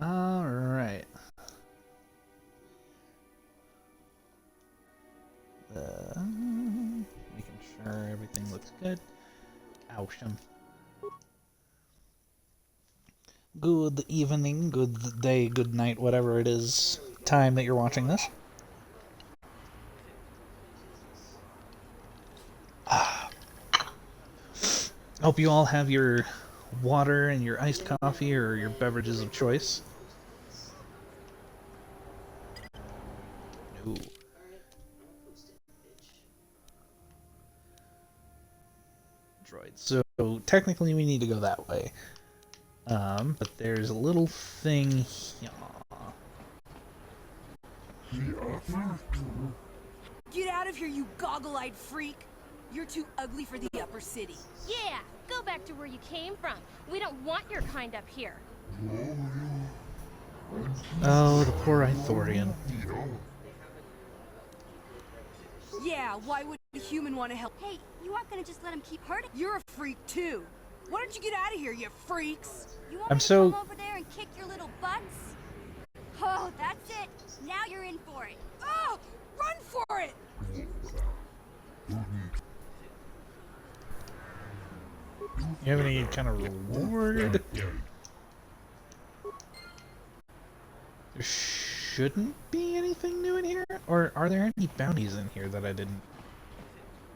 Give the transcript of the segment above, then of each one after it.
All right. Making sure everything looks good. Awesome. Good evening, good day, good night, whatever it is time that you're watching this. Hope you all have your water and your iced coffee or your beverages of choice. No. Droid. So technically we need to go that way. But there's a little thing here. Get out of here, you goggle-eyed freak! You're too ugly for the upper city. Yeah, go back to where you came from. We don't want your kind up here. Oh, the poor Ithorian. Yeah, why would a human want to help? Hey, you aren't gonna just let him keep hurting. You're a freak too. Why don't you get out of here, you freaks? You want I'm me to so- come over there and kick your little butts? Oh, that's it. Now you're in for it. Oh, run for it! You have any kind of reward? There shouldn't be anything new in here? Or are there any bounties in here that I didn't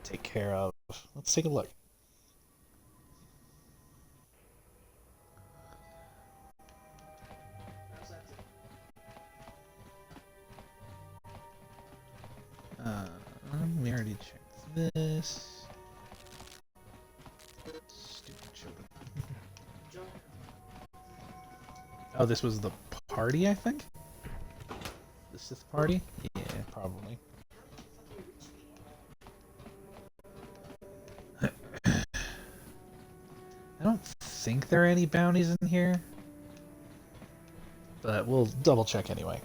take care of? Let's take a look. We already checked this. Stupid children. Oh, this was the party, I think? The Sith party? Yeah, probably. I don't think there are any bounties in here, but we'll double check anyway.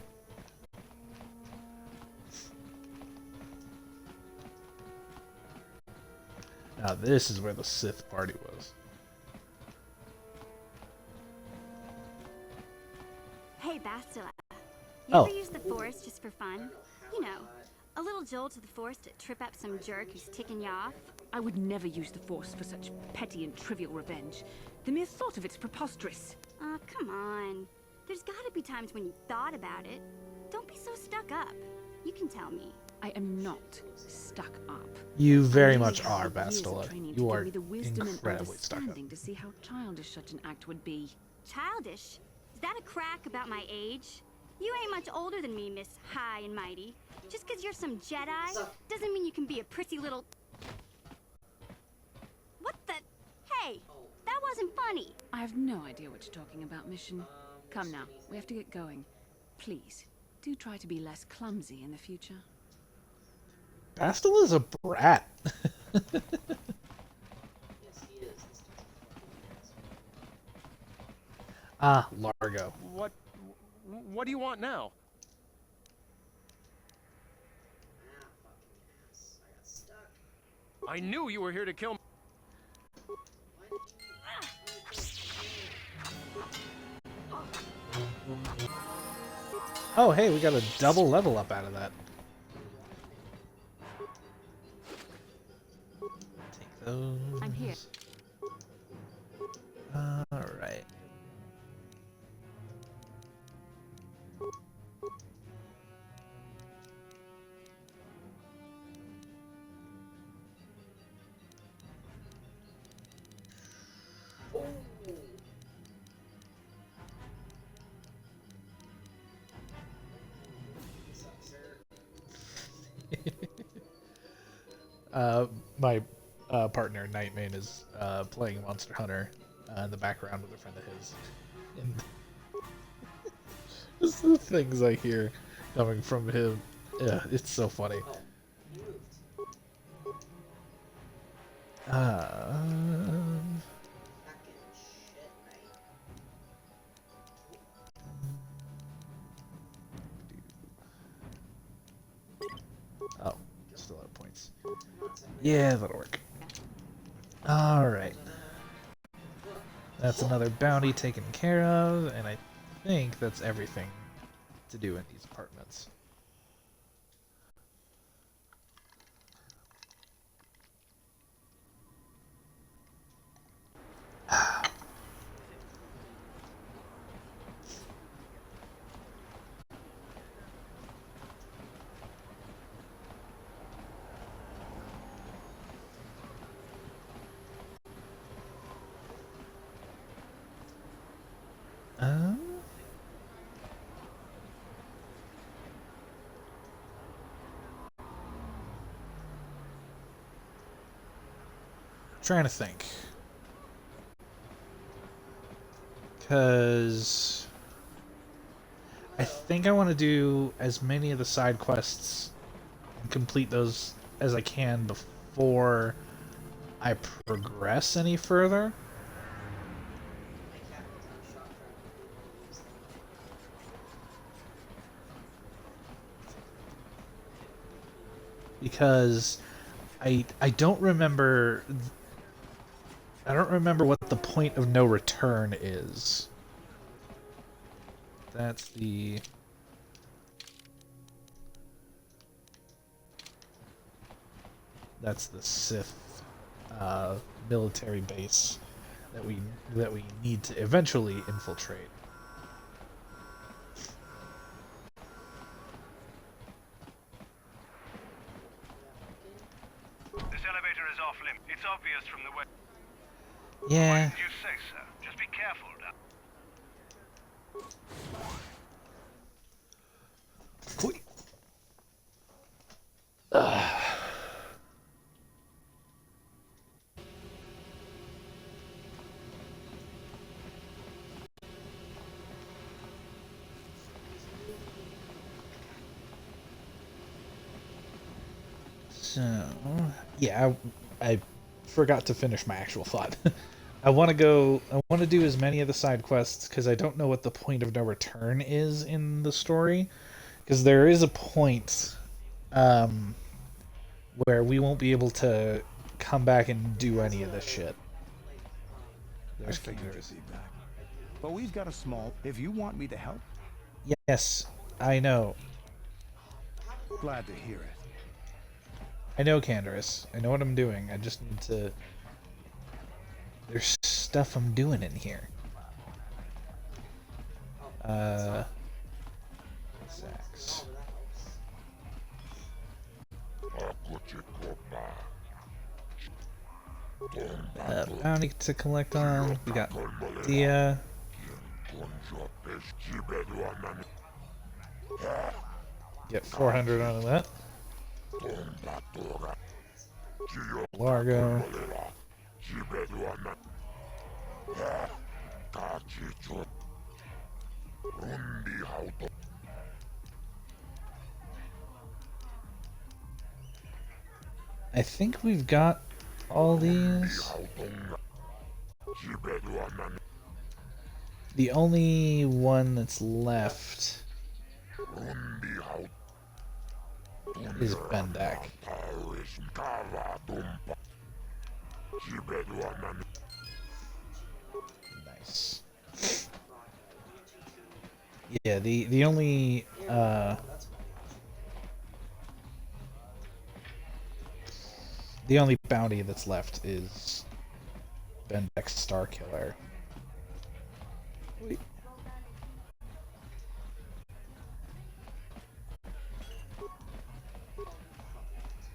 Now this is where the Sith party was. Hey, Bastila. You Oh. ever use the Force just for fun? You know, a little jolt of the Force to trip up some jerk who's ticking you off? I would never use the Force for such petty and trivial revenge. The mere thought of it's preposterous. Oh, come on. There's gotta be times when you thought about it. Don't be so stuck up. You can tell me. I am not stuck up. You very I much really are, had years of Bastila. training to You give are me the wisdom and incredibly stuck up. understanding to see how childish such an act would be. Childish? Is that a crack about my age? You ain't much older than me, Miss High and Mighty. Just 'cause you're some Jedi doesn't mean you can be a prissy little... What the... Hey, that wasn't funny. I have no idea what you're talking about, Mission. Come now, we have to get going. Please, do try to be less clumsy in the future. Bastila's a brat. Ah, Largo. What do you want now? I knew you were here to kill me. Oh, hey, we got a double level up out of that. Take those. I'm here. Alright. My partner, Nightmane, is playing Monster Hunter in the background with a friend of his. And just the things I hear coming from him, yeah, it's so funny. Oh, still out of points. Yeah, that'll work. Alright. That's another bounty taken care of, and I think that's everything to do in these apartments. Um, trying to think. Because I think I want to do as many of the side quests and complete those as I can before I progress any further. Because I don't remember what the point of no return is. That's the Sith military base that we need to eventually infiltrate. This elevator is off limit. It's obvious from the way. Yeah. Why did you say so? Just be careful now. So, yeah, I forgot to finish my actual thought. I want to do as many of the side quests because I don't know what the point of no return is in the story. Because there is a point where we won't be able to come back and do any of this shit. I figured you'd be back. But we've got a small... If you want me to help... Yes, I know. Glad to hear it. I know, Canderous. I know what I'm doing. I just need to... There's stuff I'm doing in here. Sax. Bounty to collect on. We got Dia. Get 400 out of that. Largo. I think we've got all these. The only one that's left is Bendak. Nice. Yeah, the only bounty that's left is Bendak's Star Killer. Wait.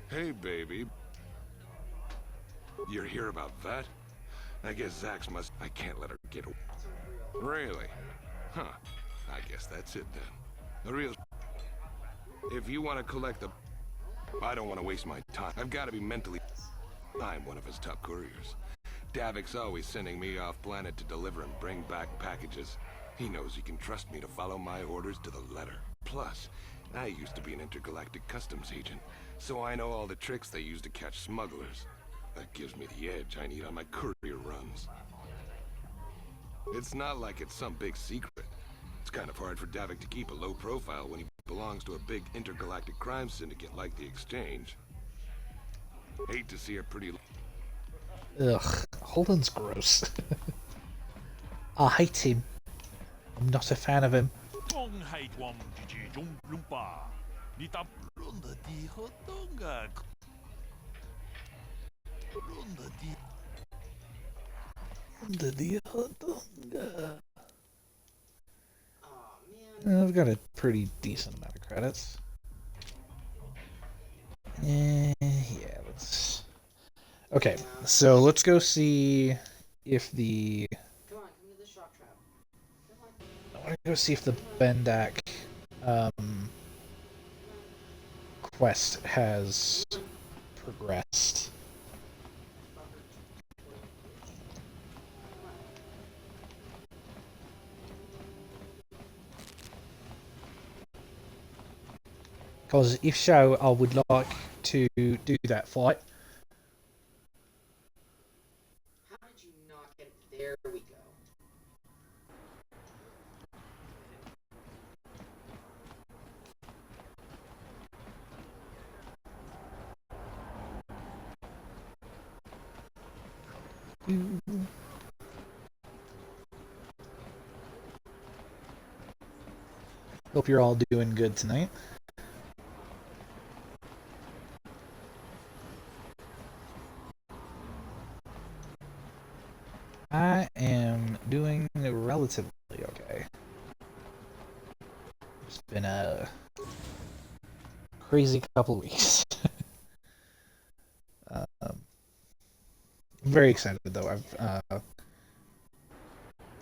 Hey, baby. You're here about that? I guess Zax must... I can't let her get away. Really? Huh. I guess that's it, then. The real... If you want to collect the... I don't want to waste my time. I've got to be mentally... I'm one of his top couriers. Davik's always sending me off planet to deliver and bring back packages. He knows he can trust me to follow my orders to the letter. Plus, I used to be an intergalactic customs agent, so I know all the tricks they use to catch smugglers. That gives me the edge I need on my courier runs. It's not like it's some big secret. It's kind of hard for Davik to keep a low profile when he belongs to a big intergalactic crime syndicate like the Exchange. Hate to see a pretty... Ugh, Holden's gross. I hate him. I'm not a fan of him. I've got a pretty decent amount of credits. Yeah, let's... Okay, so let's go see if the... Come on, come to the shock trap. I want to go see if the Bendak quest has progressed. Because if so, I would like to do that fight. How did you not get... There we go. Hope you're all doing good tonight. I am doing relatively okay. It's been a crazy couple weeks. I'm very excited though.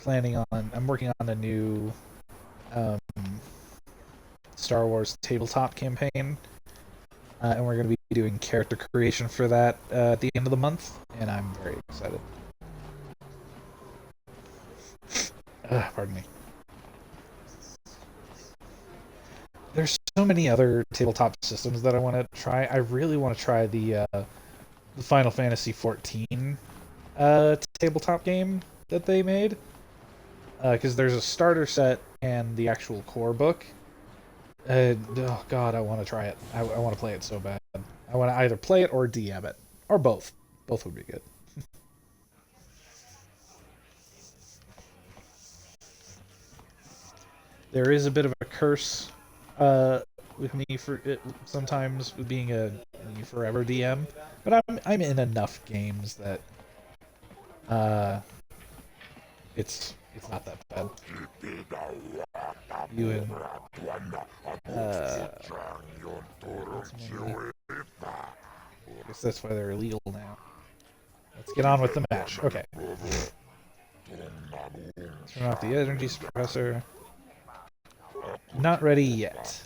I'm working on a new Star Wars tabletop campaign, and we're going to be doing character creation for that at the end of the month, and I'm very excited. Pardon me. There's so many other tabletop systems that I want to try. I really want to try the Final Fantasy XIV tabletop game that they made, because there's a starter set and the actual core book. Oh god, I want to try it. I want to play it so bad. I want to either play it or DM it, or both. Both would be good. There is a bit of a curse with me for it sometimes with being a forever DM, but I'm in enough games that it's not that bad. You and I guess that's why they're illegal now. Let's get on with the match. Okay. Turn off the energy suppressor. Not ready yet.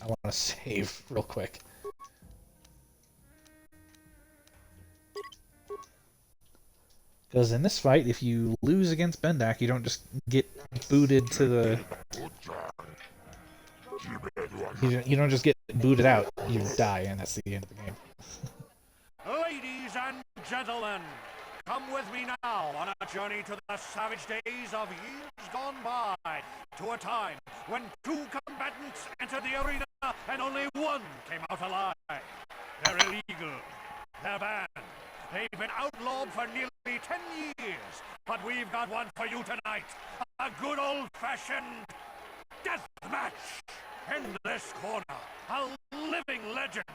I want to save real quick. Because in this fight, if you lose against Bendak, you don't just get booted to the... You don't just get booted out. You die, and that's the end of the game. Ladies and gentlemen, come with me now on a journey to the savage days of years gone by, to a time when two combatants entered the arena and only one came out alive. They're illegal. They're banned. They've been outlawed for nearly 10 years, but we've got one for you tonight. A good old-fashioned death match. In this corner, a living legend.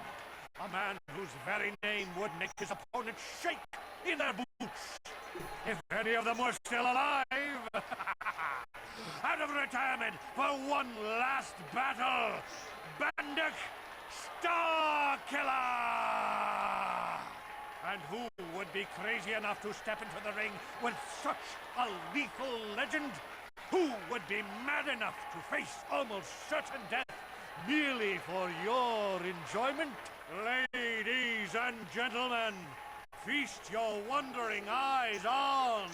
A man whose very name would make his opponent shake in their boots. If any of them were still alive. Out of retirement for one last battle. Banduk Starkiller! And who would be crazy enough to step into the ring with such a lethal legend? Who would be mad enough to face almost certain death merely for your enjoyment? Ladies and gentlemen, feast your wondering eyes on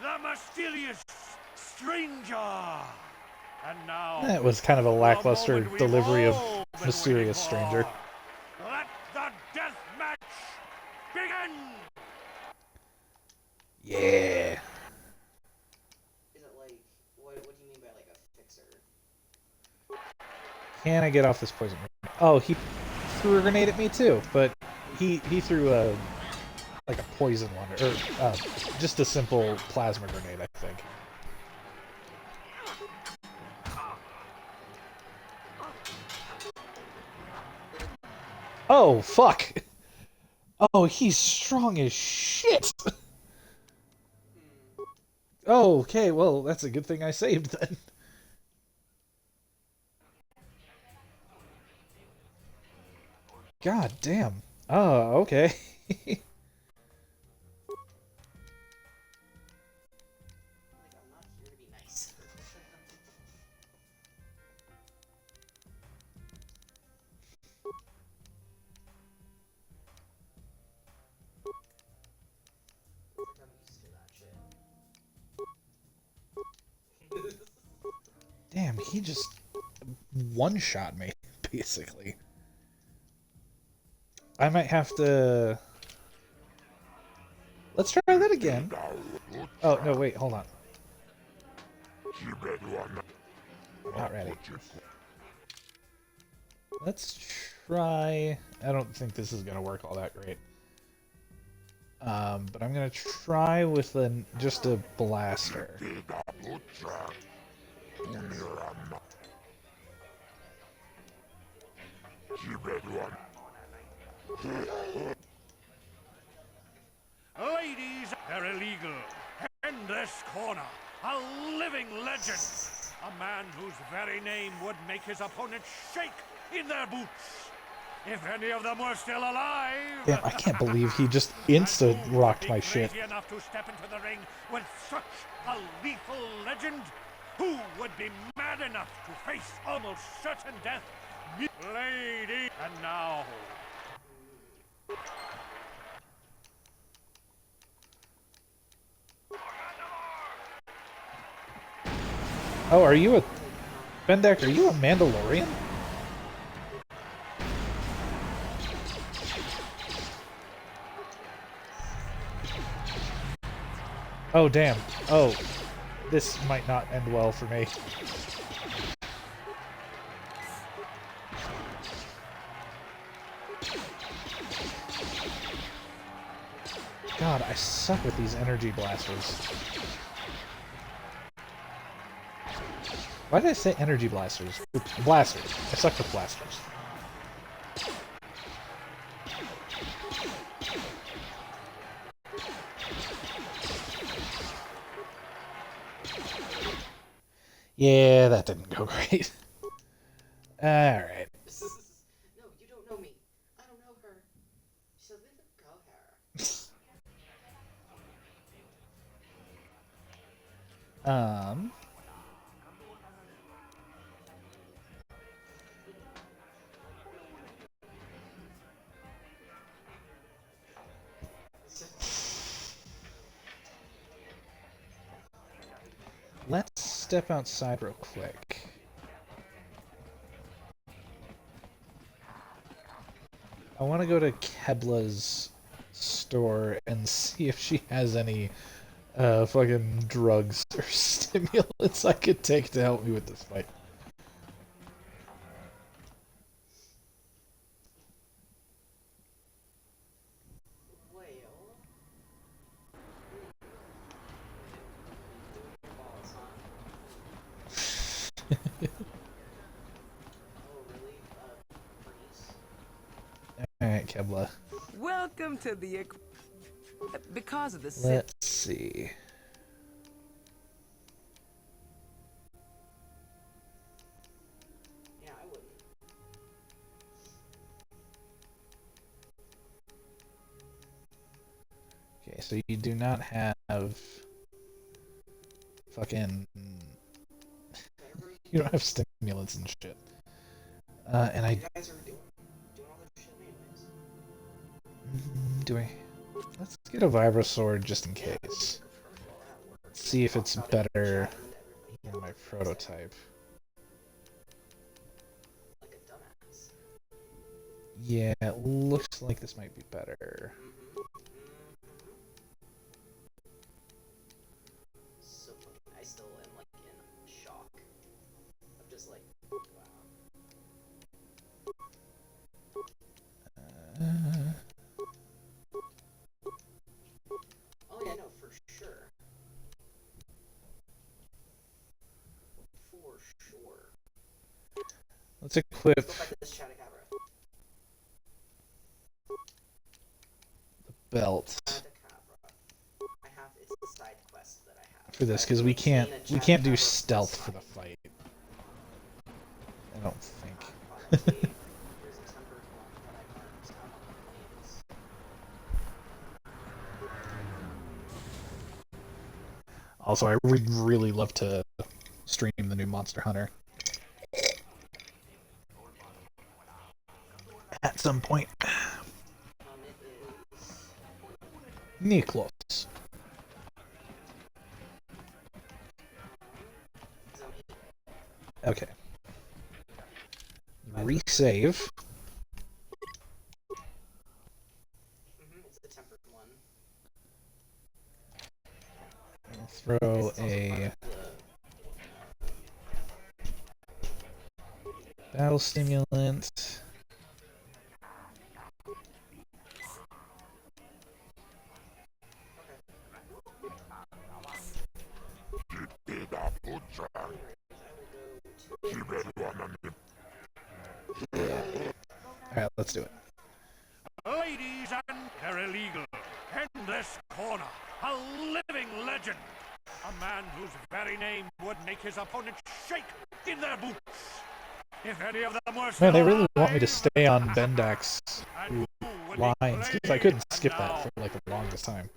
the mysterious stranger. And now, That was kind of a lackluster delivery of Mysterious Stranger. Let the death match begin! Yeah. Is it like... What do you mean by like a fixer? Can I get off this poison? Oh, he threw a grenade at me too, but he threw a like a poison one, or just a simple plasma grenade, I think. Oh, fuck! Oh, he's strong as shit! Oh, okay, well, that's a good thing I saved then. God damn. Oh, okay. Like, I'm not here to be nice. Like, I'm used to that shit. Damn, he just one-shot me, basically. I might have to... Let's try that again. Oh, no, wait, hold on. Not ready. Let's try... I don't think this is going to work all that great. But I'm going to try with just a blaster. Ladies, they're illegal. In this corner, a living legend. A man whose very name would make his opponents shake in their boots. If any of them were still alive... Damn, I can't believe he just insta-rocked my shit. Crazy enough to step into the ring with such a lethal legend? Who would be mad enough to face almost certain death? Lady, and now... Oh, are you a... Bendak, are you a Mandalorian? Oh, damn. Oh. This might not end well for me. God, I suck with these energy blasters. Why did I say energy blasters? Oops, blasters. I suck with blasters. Yeah, that didn't go great. Alright. No, you don't know me. I don't know her. So let her go her. Let's step outside real quick. I want to go to Kebla's store and see if she has any fucking drugs or stimulants I could take to help me with this fight. Alright, Kebla. Welcome to the... Because of the... Let's see. Yeah, I wouldn't. Okay, so you do not have... Fucking... You don't have stimulants and shit. And I... You guys are doing all the shit anyways. Do I... Let's get a Vibrosaur just in case. See if it's better than my prototype. Like a dumbass. Yeah, it looks like this might be better. So fucking, I still am like in shock. I'm just like, wow. Let's equip Let's go fight this Chatacabra. the belt Chatacabra. I have, it's the side quest that I have. for this because we can't do stealth for the fight. I don't think. There's a tempered one that I marked out on the planes. Also, I would really love to stream the new Monster Hunter at some point. It is... Niklos. Zone 8. Okay. Resave. It's the tempered one. Throw a battle stimulant. Alright, let's do it. Ladies and paralegal, in this corner, a living legend. A man whose very name would make his opponents shake in their boots. If any of them were Man, they really want me to stay on Bendak's lines, because I couldn't skip that for like the longest time.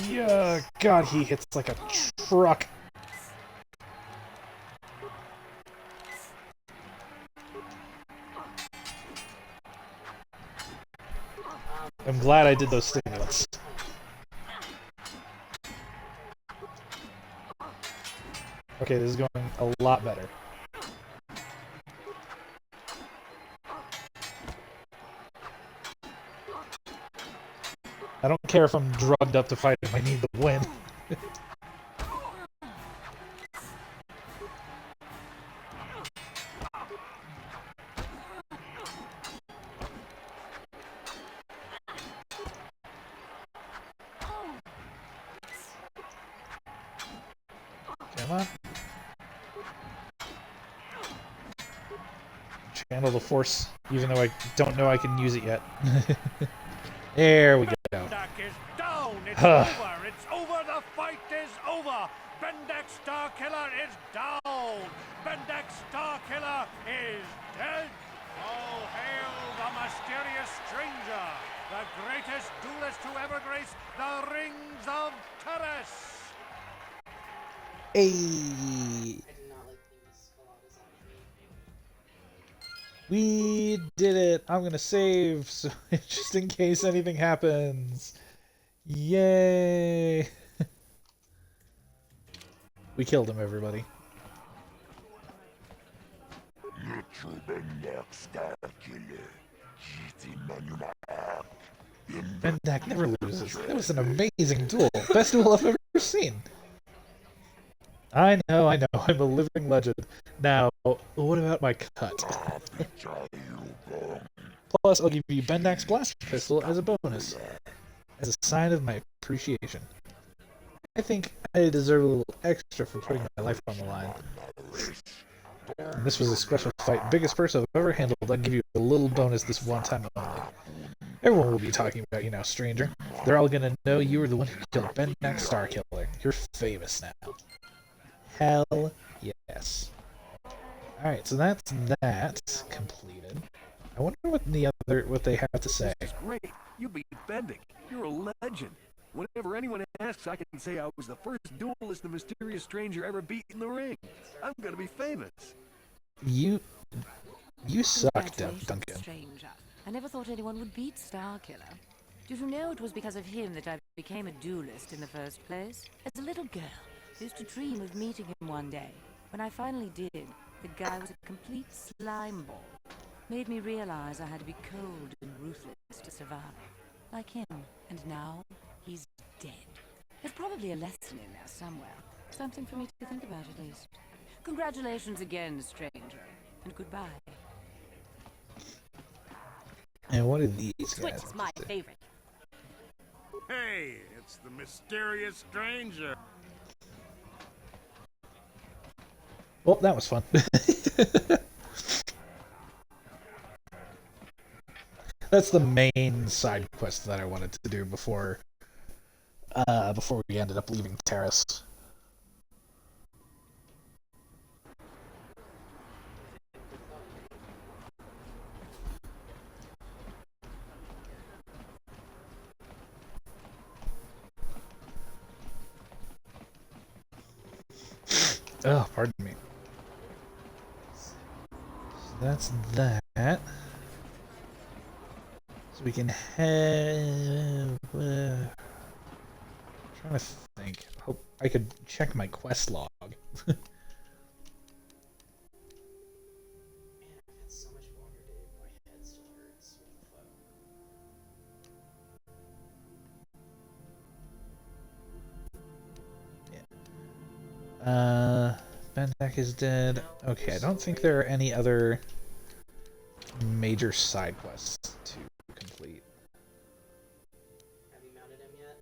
Yeah, God, he hits like a truck. I'm glad I did those stimulants. Okay, this is going a lot better. I don't care if I'm drugged up to fight if I need the win. Come on. Channel the force, even though I don't know I can use it yet. There we go. Bendak is down. It's over. It's over. The fight is over. Bendak Starkiller is down. Bendak Starkiller is dead. All hail the mysterious stranger, the greatest duelist to ever grace the rings of Terrace. Hey. I do not like these Galagas on me. We did it! I'm gonna save, so just in case anything happens. Yay! We killed him, everybody. Bendak never loses. That was an amazing duel. Best duel I've ever seen. I know. I'm a living legend. Now, what about my cut? Plus, I'll give you Bendak's blast pistol as a bonus, as a sign of my appreciation. I think I deserve a little extra for putting my life on the line. And this was a special fight, biggest purse I've ever handled. I'll give you a little bonus this one time only. Everyone will be talking about you now, stranger. They're all gonna know you were the one who killed Bendak Starkiller. You're famous now. Hell yes. Alright, so that's that completed. I wonder what they have to say. This is great. You beat Bendak. You're a legend. Whenever anyone asks, I can say I was the first duelist the mysterious stranger ever beat in the ring. I'm gonna be famous. You suck, Duncan. Stranger. I never thought anyone would beat Starkiller. Did you know it was because of him that I became a duelist in the first place? As a little girl, I used to dream of meeting him one day. When I finally did, the guy was a complete slime ball. Made me realize I had to be cold and ruthless to survive. Like him. And now, he's dead. There's probably a lesson in there somewhere. Something for me to think about, at least. Congratulations again, stranger. And goodbye. And what are these Switch guys? is my favorite. Hey, it's the mysterious stranger. Well, that was fun. That's the main side quest that I wanted to do before we ended up leaving Terrace. Oh, pardon me. So that's that. So we can have... trying to think. Hope I could check my quest log. So much water, dude. My head still hurts. What the fuck? Bendak is dead. Okay, I don't think there are any other major side quests to complete. Have you mounted him yet?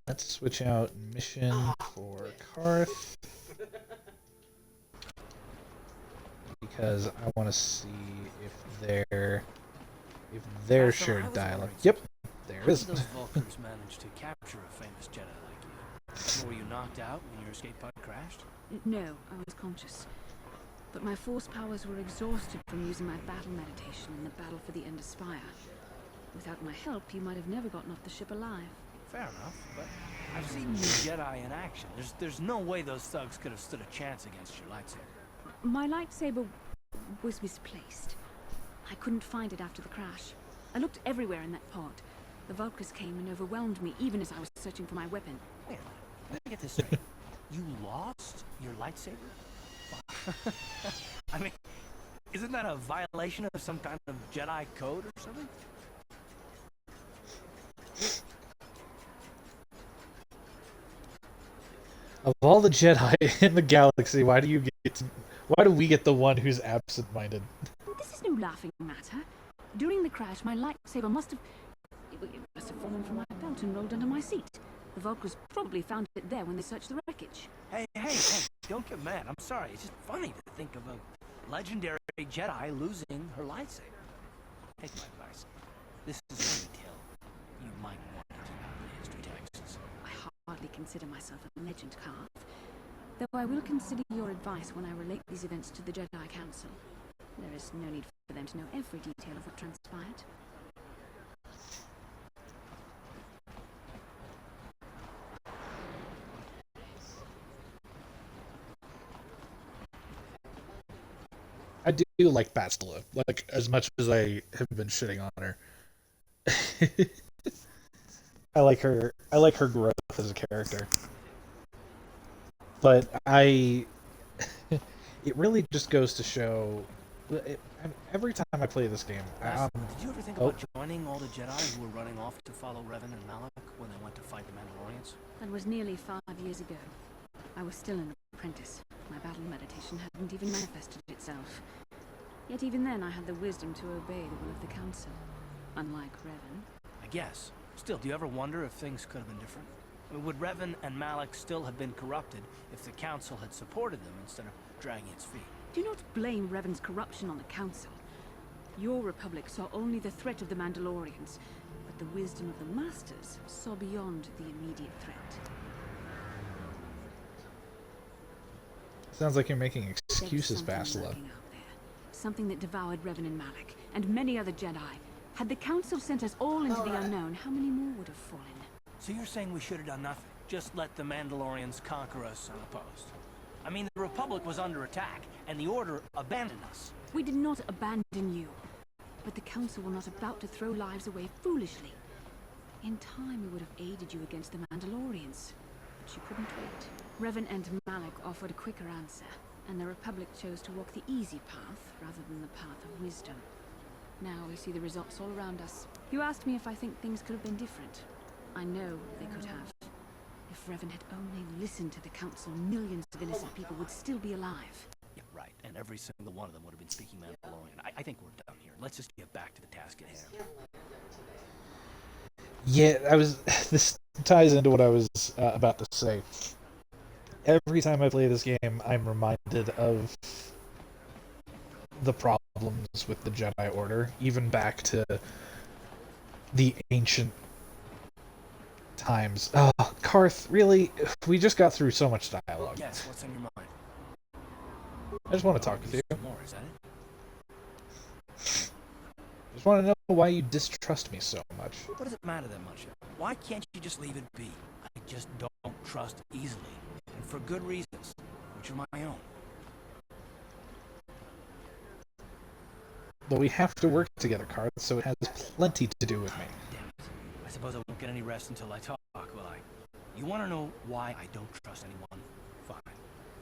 Let's switch out mission for Karth. Because I want to see if their shared dialogue. Yep, there it is. How did those Vulcans manage to capture a famous Jedi like you? Were you knocked out when your escape pod crashed? No, I was conscious. But my force powers were exhausted from using my battle meditation in the battle for the Ender Spire. Without my help, you might have never gotten off the ship alive. Fair enough, but I've seen you Jedi in action. There's no way those thugs could have stood a chance against your lightsaber. My lightsaber was misplaced. I couldn't find it after the crash. I looked everywhere in that pod. The Vulcans came and overwhelmed me even as I was searching for my weapon. Wait a minute. Let me get this straight. You lost your lightsaber? I mean, isn't that a violation of some kind of Jedi code or something? Of all the Jedi in the galaxy, why do we get the one who's absent-minded? This is no laughing matter. During the crash, my lightsaber must have fallen from my belt and rolled under my seat. The Vulcans probably found it there when they searched the wreckage. Hey, don't get mad. I'm sorry. It's just funny to think of a legendary Jedi losing her lightsaber. Take my advice. This is a detail you might want to keep out of the history texts. I hardly consider myself a legend, Karth. Though I will consider your advice when I relate these events to the Jedi Council. There is no need for them to know every detail of what transpired. I do like Bastila, like as much as I have been shitting on her. I like her growth as a character. But it really just goes to show. Every time I play this game, Did you ever think about joining all the Jedi who were running off to follow Revan and Malak when they went to fight the Mandalorians? That was nearly 5 years ago. I was still an apprentice. My battle meditation hadn't even manifested itself. Yet even then I had the wisdom to obey the will of the Council. Unlike Revan. I guess. Still, do you ever wonder if things could have been different? I mean, would Revan and Malak still have been corrupted if the Council had supported them instead of dragging its feet? Do not blame Revan's corruption on the Council. Your Republic saw only the threat of the Mandalorians, but the wisdom of the Masters saw beyond the immediate threat. Sounds like you're making excuses, Bastila. Something that devoured Revan and Malak, and many other Jedi. Had the Council sent us all into the unknown, how many more would have fallen? So you're saying we should have done nothing? Just let the Mandalorians conquer us unopposed? I mean, the Republic was under attack, and the Order abandoned us. We did not abandon you. But the Council were not about to throw lives away foolishly. In time, we would have aided you against the Mandalorians. But you couldn't wait. Revan and Malak offered a quicker answer, and the Republic chose to walk the easy path rather than the path of wisdom. Now we see the results all around us. You asked me if I think things could have been different. I know they could have. If Revan had only listened to the Council, millions of innocent people would still be alive. Yeah, right. And every single one of them would have been speaking Mandalorian. I think we're done here. Let's just get back to the task at hand. Yeah, this ties into what I was about to say. Every time I play this game, I'm reminded of the problems with the Jedi Order, even back to the ancient times. Oh, Karth, really? We just got through so much dialogue. Yes, what's on your mind? I just want to talk with you. More, is that it? Just want to know why you distrust me so much. What does it matter that much? Why can't you just leave it be? I just don't trust easily. And for good reasons, which are my own. But we have to work together, Karth, so it has plenty to do with me. Damn it. I suppose I won't get any rest until I talk, will I? You want to know why I don't trust anyone? Fine.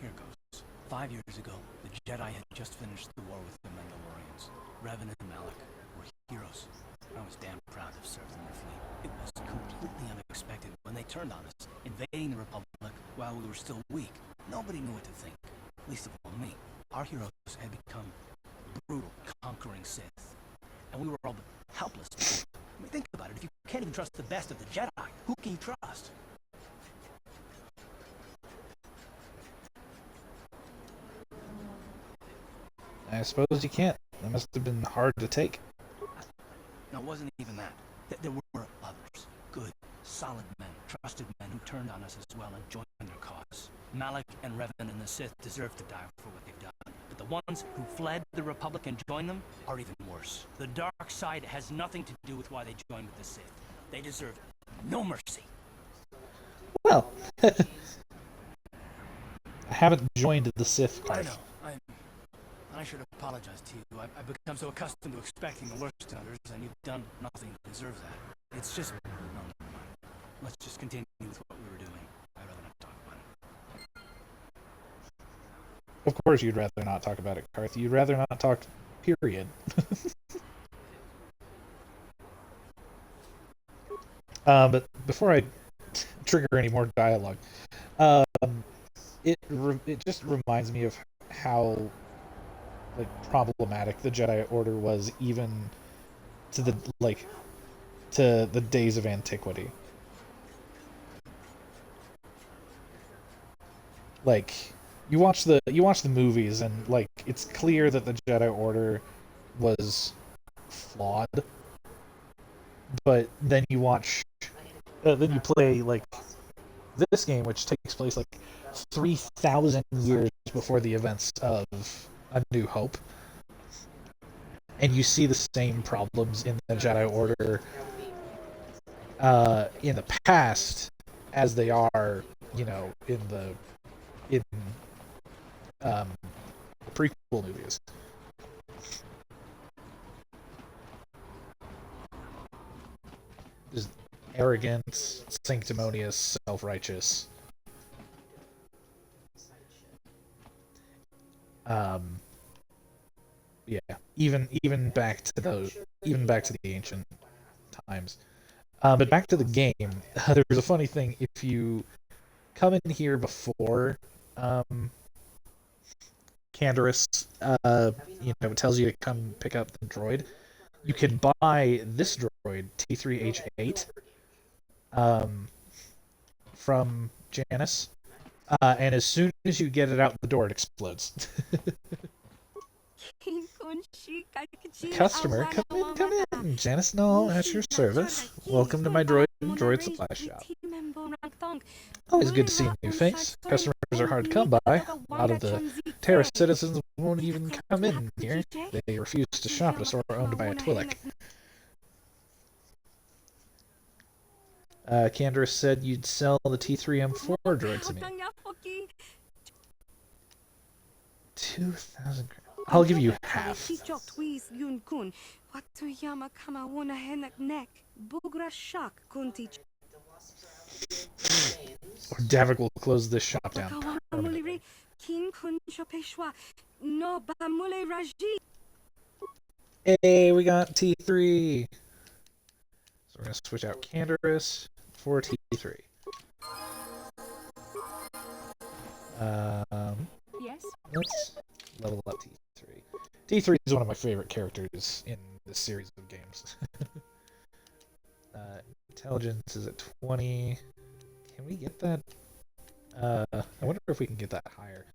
Here goes. 5 years ago, the Jedi had just finished the war with the Mandalorians. Revan and Malak were heroes. I was damn proud to have served in their fleet. It was completely unexpected when they turned on us, invading the Republic while we were still weak. Nobody knew what to think, least of all me. Our heroes had become brutal, conquering Sith, and we were all but helpless. I mean, think about it. If you can't even trust the best of the Jedi, who can you trust? I suppose you can't. That must have been hard to take. No, it wasn't even that. There were others. Good, solid men, trusted men who turned on us as well and joined their cause. Malak and Revan and the Sith deserve to die for what they've done. But the ones who fled the Republic and joined them are even worse. The dark side has nothing to do with why they joined with the Sith. They deserve no mercy. Well, I haven't joined the Sith I part. know. I should apologize to you. I've become so accustomed to expecting the worst of others, and you've done nothing to deserve that. It's just... No, never mind. Let's just continue with what we were doing. I'd rather not talk about it. Of course you'd rather not talk about it, Karth. You'd rather not talk, period. But before I trigger any more dialogue, it just reminds me of how problematic the Jedi Order was even to the days of antiquity. You watch the movies and it's clear that the Jedi Order was flawed, but then you play this game, which takes place 3,000 years before the events of A New Hope, and you see the same problems in the Jedi Order in the past as they are, in the prequel movies. Just arrogant, sanctimonious, self-righteous. Yeah, even back to the ancient times. But back to the game. There's a funny thing. If you come in here before Canderous, it tells you to come pick up the droid. You can buy this droid, T3H8, from Janice, and as soon as you get it out the door, it explodes. Customer, come in. Janice Null at your service. Welcome to my droid supply shop. Always good to see a new face. Customers are hard to come by. A lot of the Terra citizens won't even come in here. They refuse to shop at a store owned by a Twi'lek. Canderous said you'd sell the T3M4 droid to me. 2,000. I'll give you half. Or Davik will close this shop down permanently. Hey, we got T3. So we're gonna switch out Canderous for T3. Yes? Let's level up T3. T3 is one of my favorite characters in this series of games. Intelligence is at 20. Can we get that? I wonder if we can get that higher.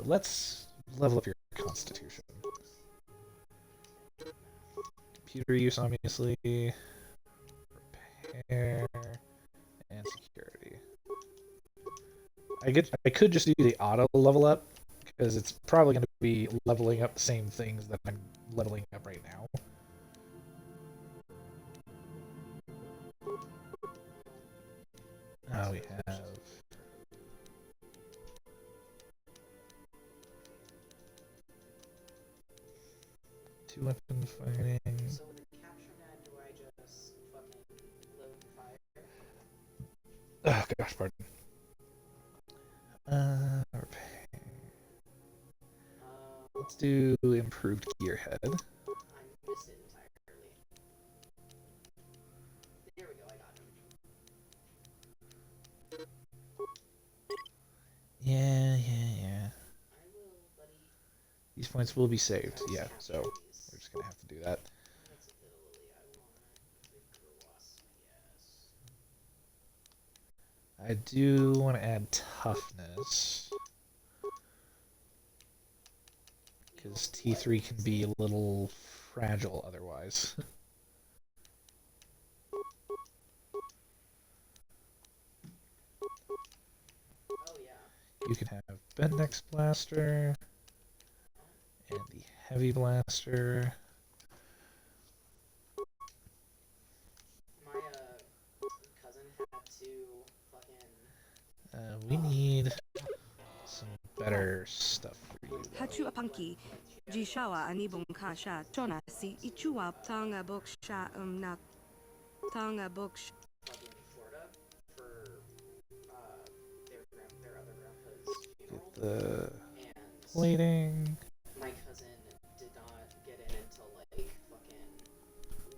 Let's level up your constitution. Computer use, obviously. Repair. And security. I could just do the auto level up, because it's probably going to be leveling up the same things that I'm leveling up right now. We have... two weapon fighting. So with the capture gun, do I just fucking load fire? Oh gosh, pardon. Repair. Let's do improved gearhead. I missed it entirely. There we go, I got him. Yeah. I will, buddy. These points will be saved, yeah, so we're just gonna have to do that. That's ability I want. Cross, I guess. I do want to add toughness. Because T3 can be a little fragile otherwise. Oh yeah. You can have Bendix Blaster and the Heavy Blaster. My cousin had to fucking. We need some better stuff for you. Hachu apanki, Jishawa anibong kasha, Chona si Ichua Tanga Boksha na Tanga Boksh. Fucking Florida for their other grandpa's funeral. Get the and plating. my cousin did not get in until like fucking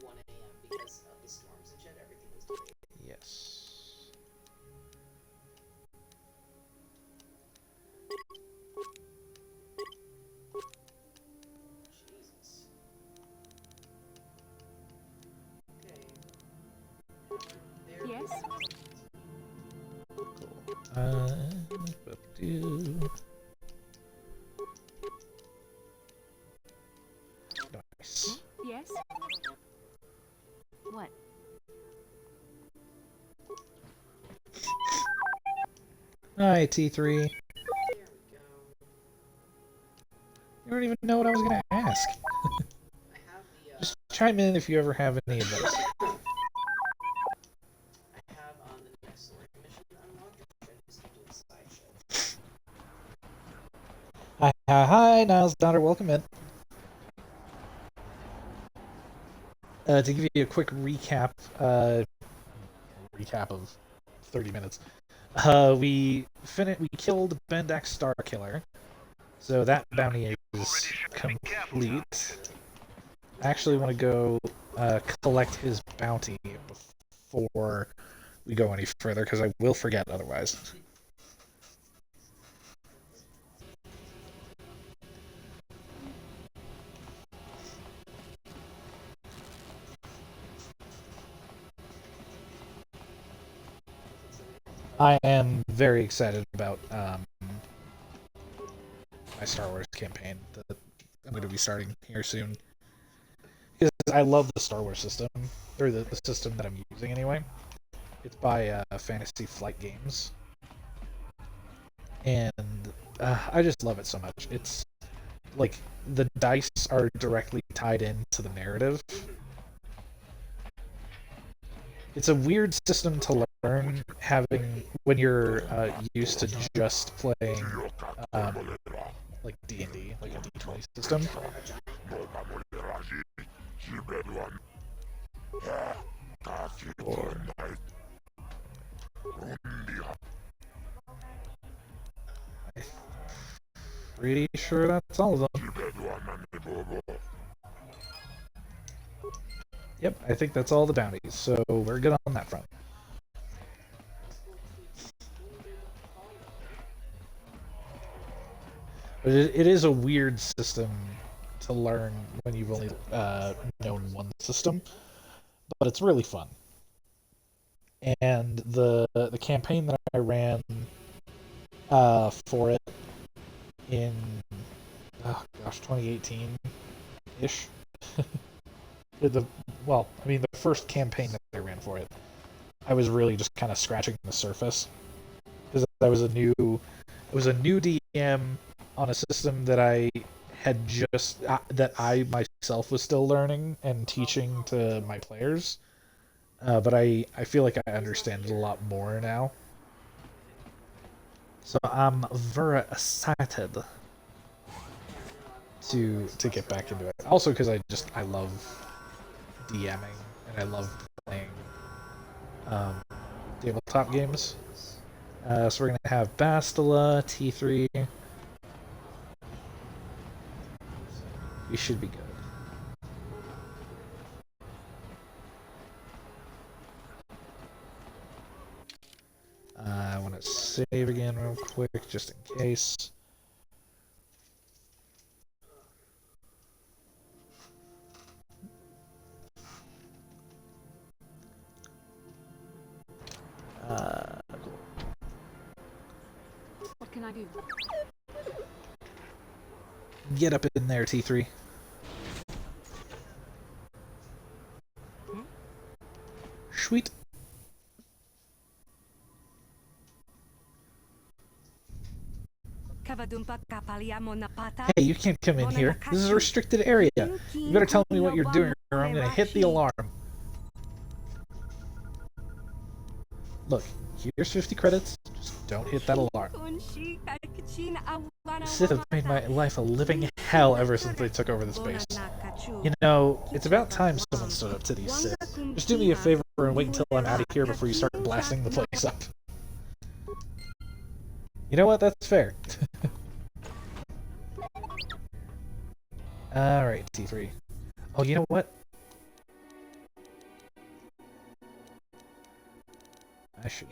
1 a.m. because of the storms and shit. Everything was delayed. Yes. Jesus. Okay. Yes? Nice. Yes? What? Hi, T3. There we go. You don't even know what I was gonna ask. I have the Just chime in if you ever have any advice. I have the next story mission unlocked. I just keep doing side shit. Hi, Niles Donner, welcome in. To give you a quick recap of 30 minutes. We killed Bendak Star Killer, so that bounty is complete. I actually want to go collect his bounty before we go any further, because I will forget otherwise. I am very excited about my Star Wars campaign that I'm going to be starting here soon. Because I love the Star Wars system, or the system that I'm using anyway. It's by Fantasy Flight Games. And I just love it so much. It's like the dice are directly tied into the narrative. It's a weird system to learn, having when you're used to just playing like D&D, like a D20 system. Or... Pretty sure that's all of them. Yep, I think that's all the bounties, so we're good on that front. But it is a weird system to learn when you've only known one system, but it's really fun. And the campaign that I ran for it in 2018 ish. The first campaign that I ran for it, I was really just kind of scratching the surface because I was a new DM on a system that I had just that I myself was still learning and teaching to my players. But I feel like I understand it a lot more now. So I'm very excited to get back into it. Also because I love DMing and I love playing tabletop games. So we're gonna have Bastila, T3. We should be good. I want to save again real quick, just in case. What can I do? Get up in there, T3. Sweet. Hey, you can't come in here. This is a restricted area. You better tell me what you're doing or I'm gonna hit the alarm. Look, here's 50 credits. Just don't hit that alarm. The Sith have made my life a living hell ever since they took over this base. You know, it's about time someone stood up to these Sith. Just do me a favor and wait until I'm out of here before you start blasting the place up. You know what? That's fair. Alright, T3. Oh, you know what? I should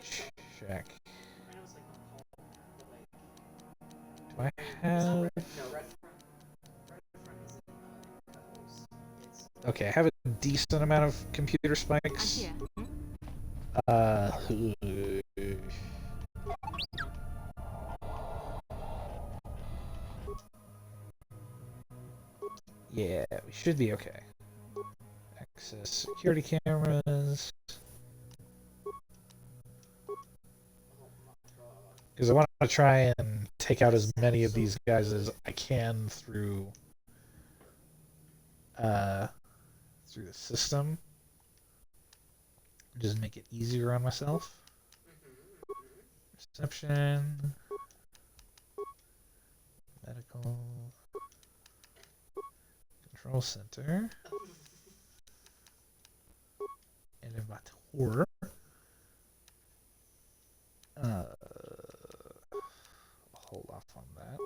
check. Do I have... Okay, I have a decent amount of computer spikes. Yeah, we should be okay. Access security cameras. Because I want to try and take out as many of these guys as I can through the system. Just make it easier on myself. Reception. Medical. Control center. Elevator. Hold off on that.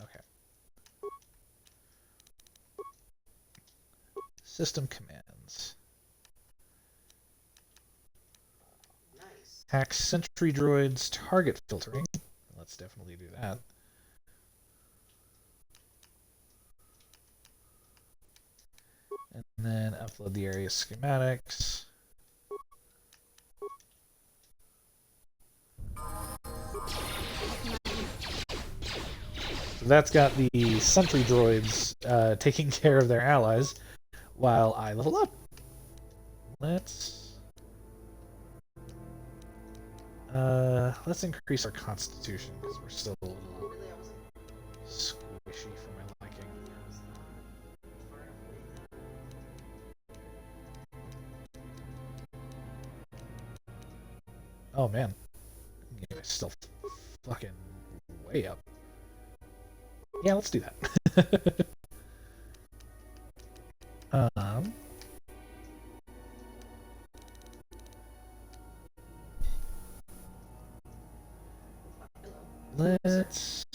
Okay. System commands. Nice. Hack sentry droids target filtering. Let's definitely do that. And then upload the area schematics. So that's got the sentry droids taking care of their allies while I level up. Let's increase our constitution because we're still a little squishy for my liking. Oh man, I'm still fucking way up. Yeah, let's do that. Let's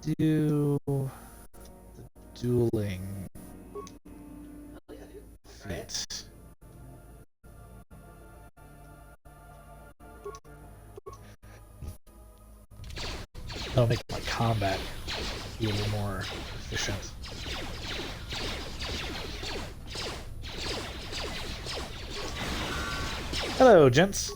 do the dueling feat. That'll make my combat be a little more efficient. Hello, gents.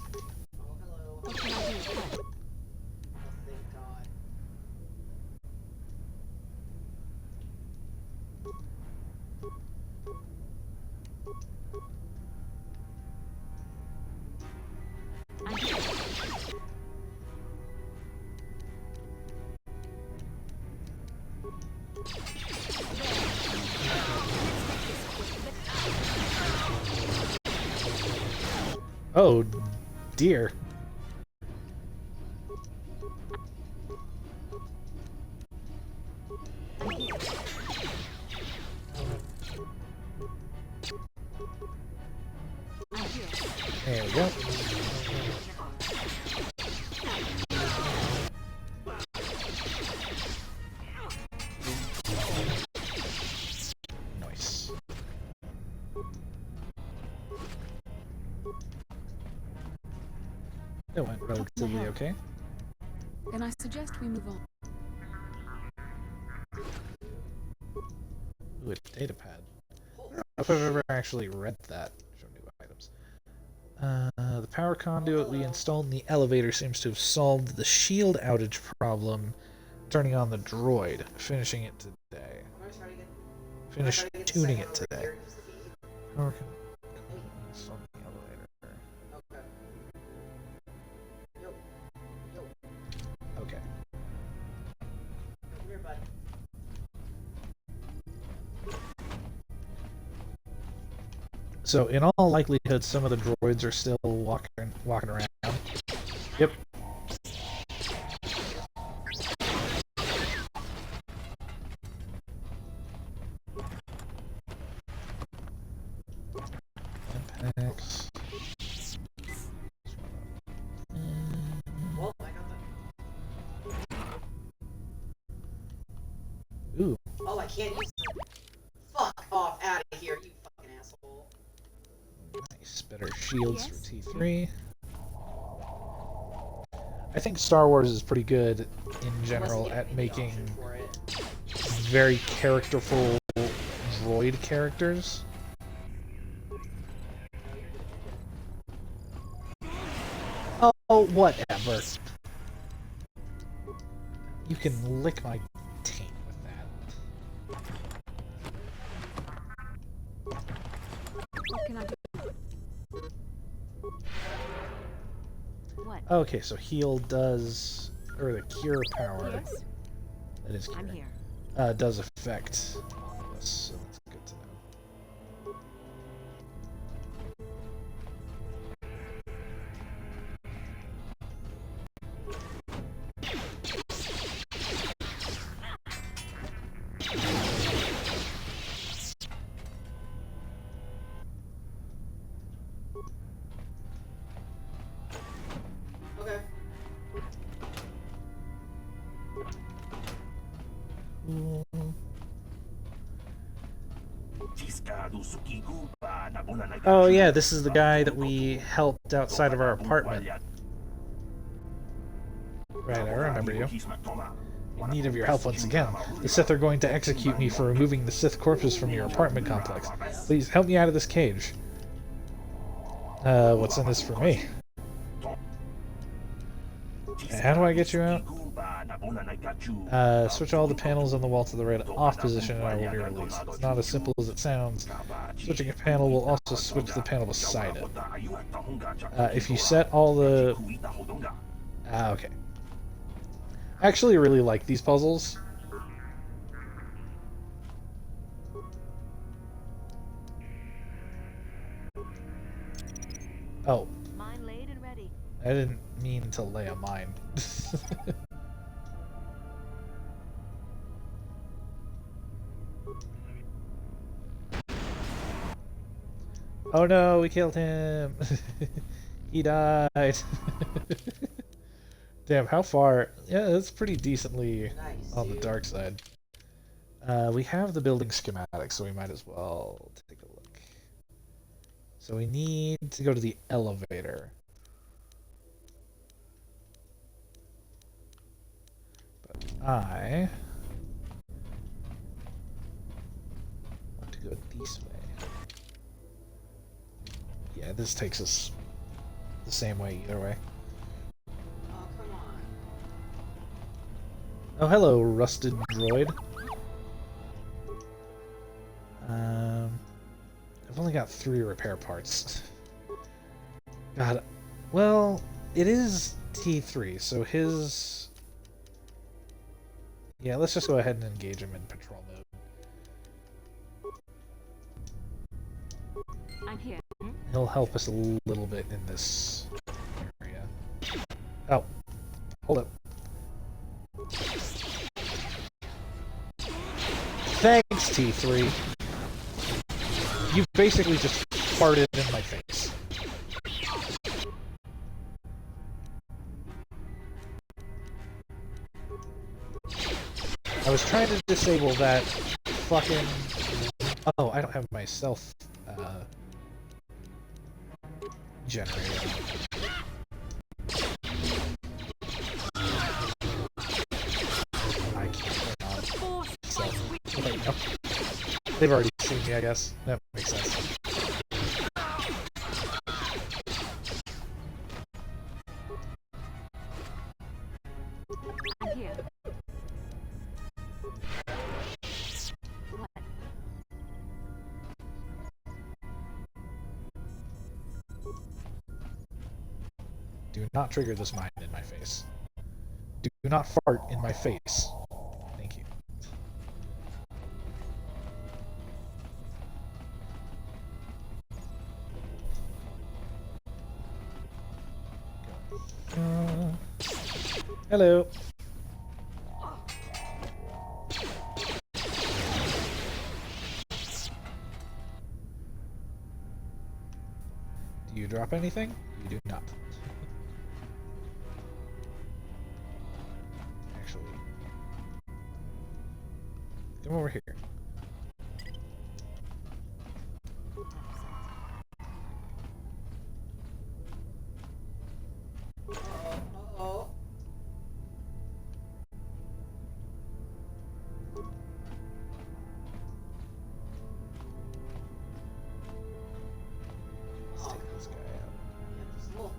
Oh, dear. There we go. Nice. It went relatively okay. Then I suggest we move on. Ooh, a data pad. I don't know if I've ever actually read that. Show new items. The power conduit we installed in the elevator seems to have solved the shield outage problem, turning on the droid, finishing it today. Finish tuning it today. Power conduit installed in the elevator. Okay. So, in all likelihood, some of the droids are still walking around. Yep. Impacts. Well, I got the... Ooh. Oh, I can't use it. Fuck off out of here, you fucking asshole. Nice. Better shields for T3. I think Star Wars is pretty good in general at making very characterful droid characters. Oh, whatever. You can lick my taint with that. What can I do? What? Okay, so heal does, or the cure power. Yes? That is I'm curing. here. Does affect all of us, so that's good to know. Okay. Oh yeah, this is the guy that we helped outside of our apartment. Right, I remember you. In need of your help once again. The Sith are going to execute me for removing the Sith corpses from your apartment complex. Please help me out of this cage. What's in this for me? How do I get you out? Switch all the panels on the wall to the right off position and I will be released. It's not as simple as it sounds. Switching a panel will also switch the panel beside it. If you set all the... okay. I actually really like these puzzles. Oh. Mine laid and ready. I didn't mean to lay a mine. Oh no, we killed him! He died! Damn, how far? Yeah, that's pretty decently on the dark side. We have the building schematic, so we might as well take a look. So we need to go to the elevator. I want to go this way. Yeah, this takes us the same way either way. Oh, come on. Oh, hello, rusted droid. I've only got 3 repair parts. God, well, it is T3, so his... Yeah, let's just go ahead and engage him in patrol mode. I'm here. He'll help us a little bit in this area. Oh, hold up. Thanks, T3. You basically just farted in my face. I was trying to disable that fucking... Oh, I don't have my self generator. I can't turn on self. There you go. They've already seen me, I guess. That makes sense. I'm here. What? Do not trigger this mine in my face. Do not fart in my face. Thank you. Hello. Do you drop anything? You do not. Actually, come over here. Uh-oh. Let's take this guy out. Yeah, there's a little...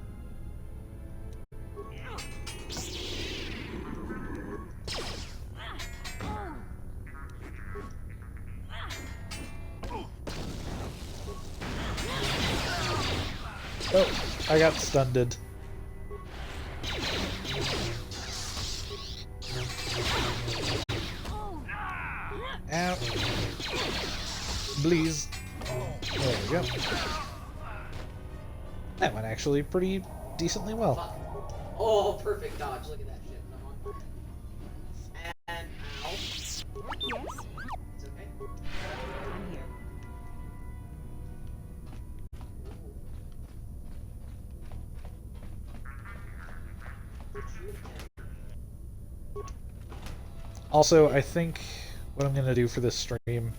Oh, I got stunned. Ow. Please. There we go. That went actually pretty decently well. Fuck. Oh, perfect dodge. Look at that shit. I'm on fire. And ow. Yes. It's okay. I'm here. Also, I think what I'm gonna do for this stream,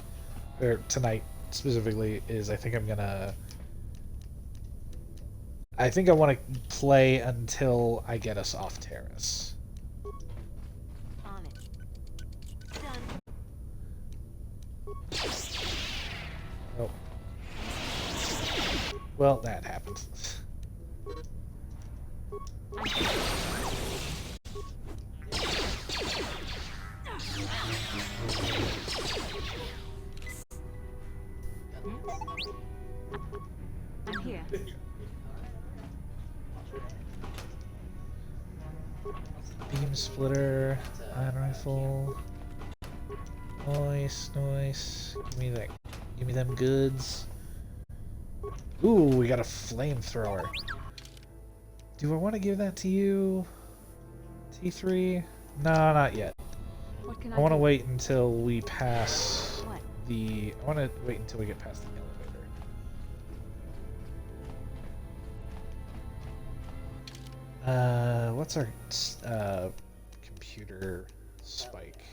or tonight specifically, is I think I want to play until I get us off Terrace. On it. Done. Oh. Well, that happened. I'm here. Beam splitter, iron rifle. Nice, nice. Give me that. Give me them goods. Ooh, we got a flamethrower. Do I want to give that to you? T3? No, not yet. What can I want to do? wait until we pass What? the... I want to wait until we get past the elevator. What's our computer spike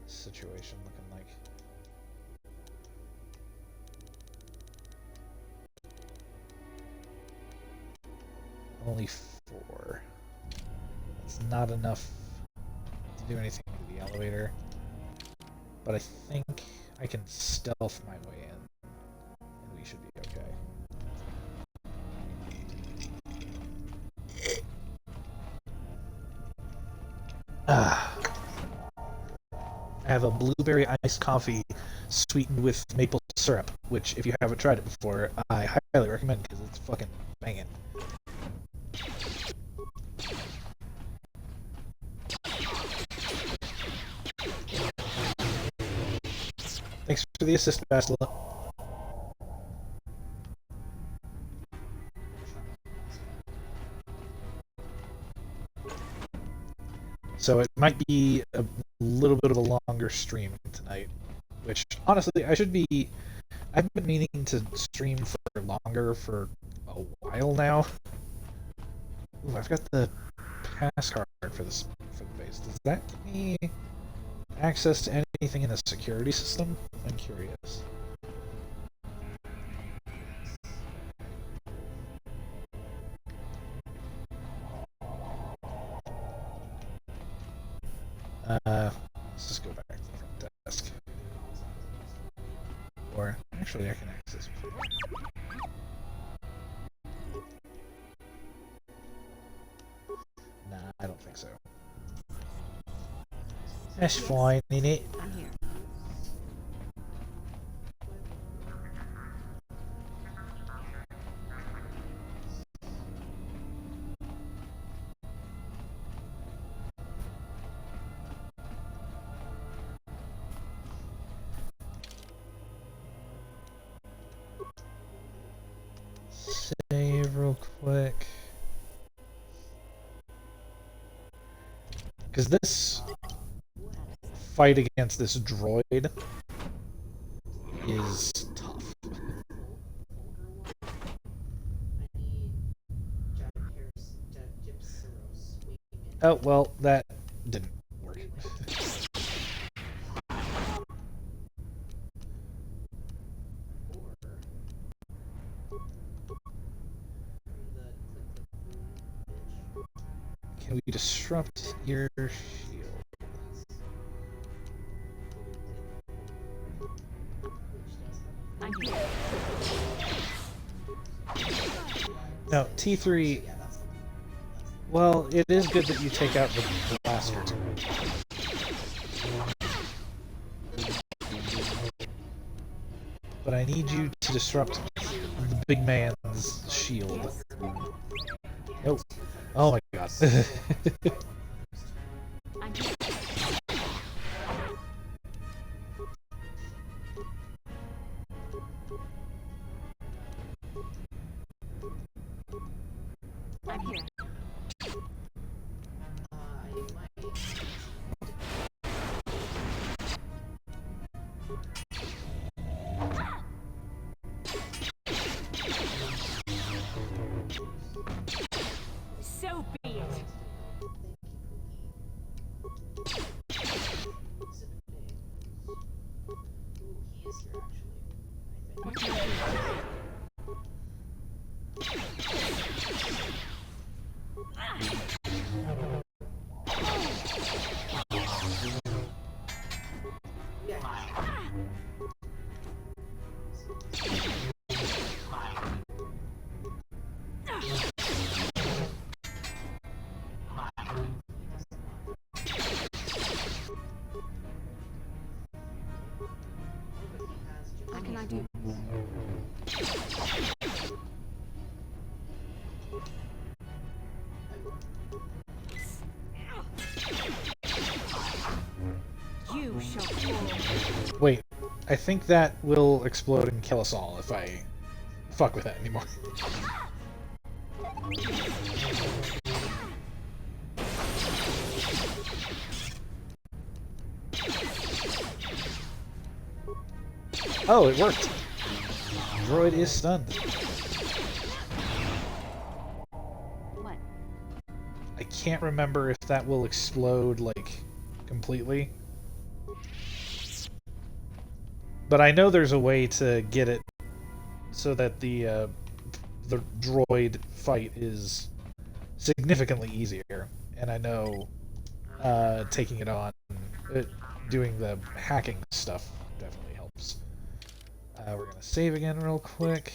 situation looking like? Only 4. That's not enough to do anything with the elevator. But I think I can stealth my way in, and we should be okay. I have a blueberry iced coffee sweetened with maple syrup, which, if you haven't tried it before, I highly recommend because it's fucking banging. Thanks for the assist, Bastila. So it might be a little bit of a longer stream tonight, which honestly I've been meaning to stream for longer for a while now. Ooh, I've got the pass card for the base. Does that give me access to anything in the security system? I'm curious. Let's just go back to the front desk. Or, actually, I can access it. Nah, I don't think so. That's fine, innit? I'm here. Save real quick. Because this fight against this droid is tough. Oh, well, that didn't work. Can we disrupt your shield? No, T3... Well, it is good that you take out the blaster turret. But I need you to disrupt the big man's shield. Nope. Oh my god. I'm here. So be it. What can I do? You shall fall. Wait, I think that will explode and kill us all if I fuck with that anymore. Oh, it worked! Droid is stunned. What? I can't remember if that will explode, like, completely. But I know there's a way to get it so that the droid fight is significantly easier. And I know taking it on, doing the hacking stuff definitely helps. We're gonna save again real quick.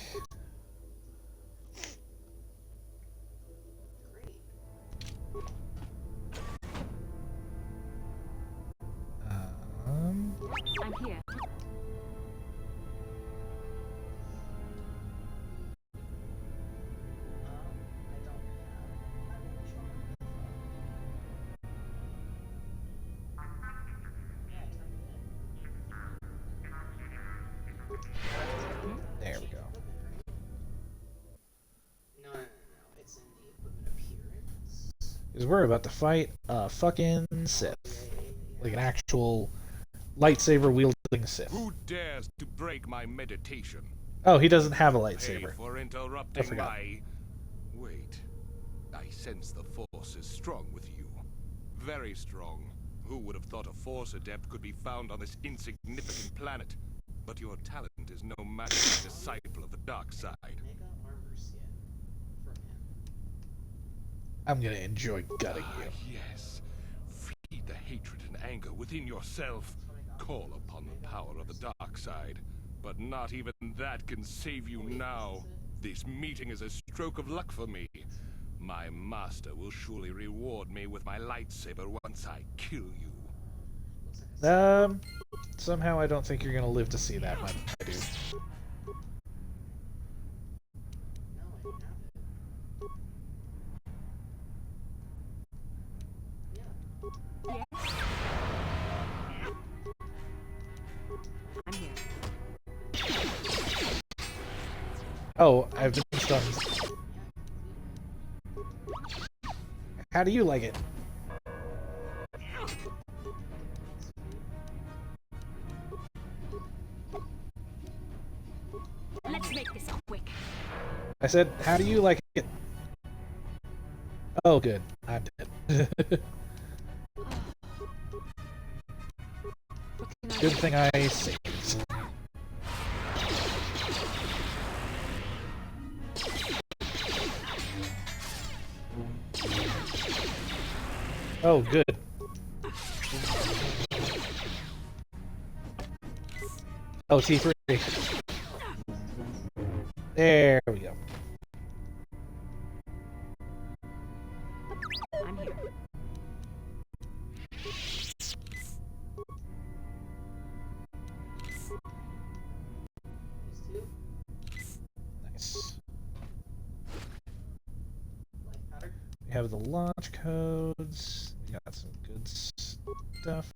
I'm here. There we go. No, it's in the equipment appearance. Because we're about to fight a fucking Sith. Like an actual lightsaber wielding Sith. Who dares to break my meditation? Oh, he doesn't have a Pay lightsaber. for I interrupting forgot. my... Wait. I sense the Force is strong with you. Very strong. Who would have thought a Force adept could be found on this insignificant planet? But your talent is no match for a disciple of the dark side. Mega armor skin for him. I'm gonna enjoy gutting you. Yes. Feed the hatred and anger within yourself. Call upon the power of the dark side. But not even that can save you now. This meeting is a stroke of luck for me. My master will surely reward me with my lightsaber once I kill you. Somehow I don't think you're gonna live to see that, my dude. I'm here. Oh, I've been stunned. How do you like it? Let's make this quick. I said, how do you like it? Oh, good. I'm dead. Good thing I saved. Oh, good. Oh, T3. There we go. I'm here. Nice. We have the launch codes. We got some good stuff.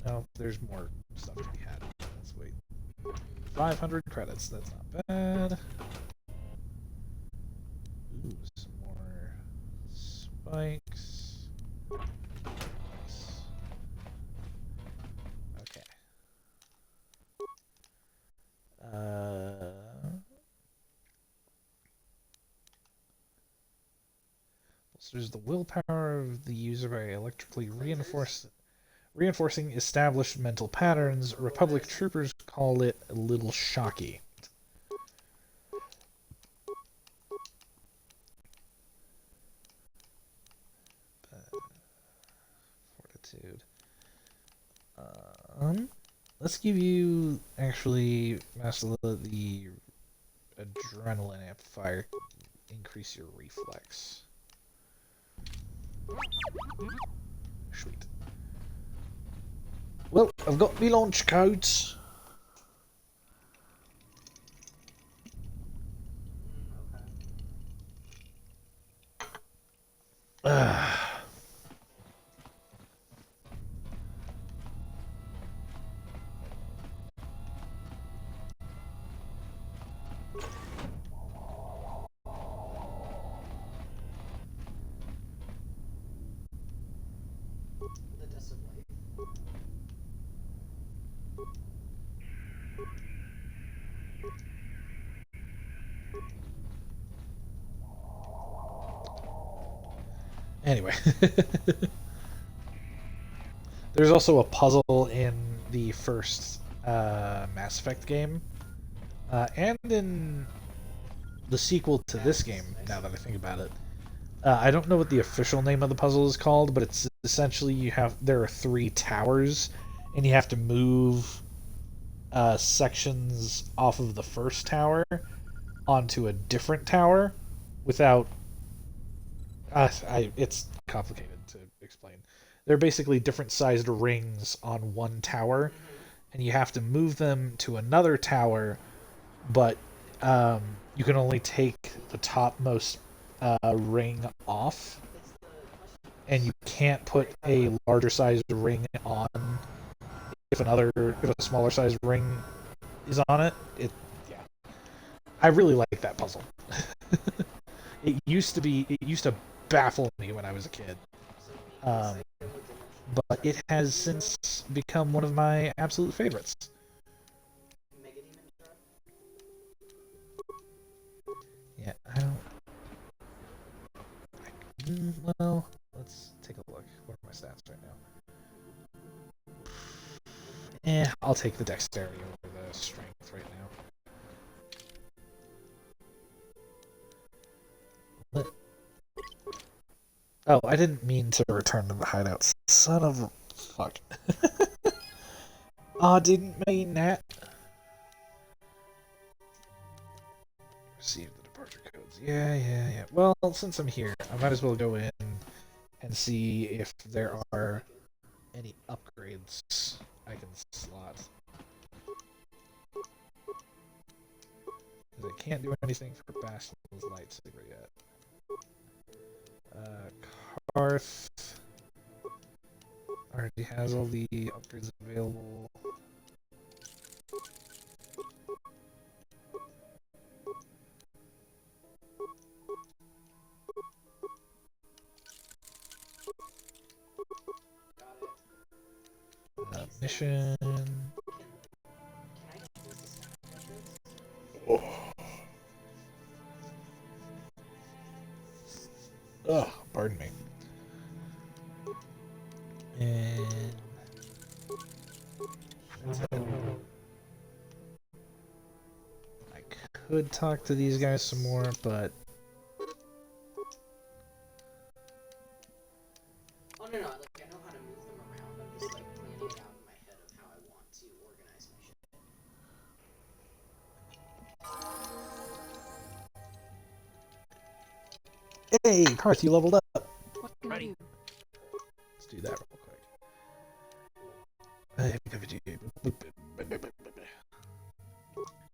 Oh, there's more stuff to be had. Let's wait. 500 credits. That's not bad. Ooh, some more spikes. Nice. Okay. Bolsters the willpower of the user by electrically reinforcing established mental patterns. Republic troopers call it a little shocky. Fortitude. Let's give you actually, Master, the adrenaline amplifier. Increase your reflex. Sweet. Well, I've got my launch codes. The dust of light. Anyway. There's also a puzzle in the first Mass Effect game. And in the sequel to this game, now that I think about it. I don't know what the official name of the puzzle is called, but it's essentially there are 3 towers, and you have to move sections off of the first tower onto a different tower without. It's complicated to explain. They're basically different sized rings on one tower, and you have to move them to another tower, but you can only take the topmost ring off, and you can't put a larger sized ring on if a smaller sized ring is on it. Yeah. I really like that puzzle. It used to baffle me when I was a kid. But it has since become one of my absolute favorites. Yeah, I don't. Well, let's take a look. What are my stats right now? I'll take the dexterity over the strength right now. Oh, I didn't mean to return to the hideout. Son of a fuck. Aw, didn't mean that. Receive the departure codes. Yeah. Well, since I'm here, I might as well go in and see if there are any upgrades I can slot. Because I can't do anything for Bastion's lightsaber yet. Karth already has all the upgrades available. Mission. Oh, pardon me. And I could talk to these guys some more, but oh no, like I know how to move them around. I'm just like planning it out in my head of how I want to organize my shit. hey, Karth, you leveled up. What can I do? Let's do that real quick.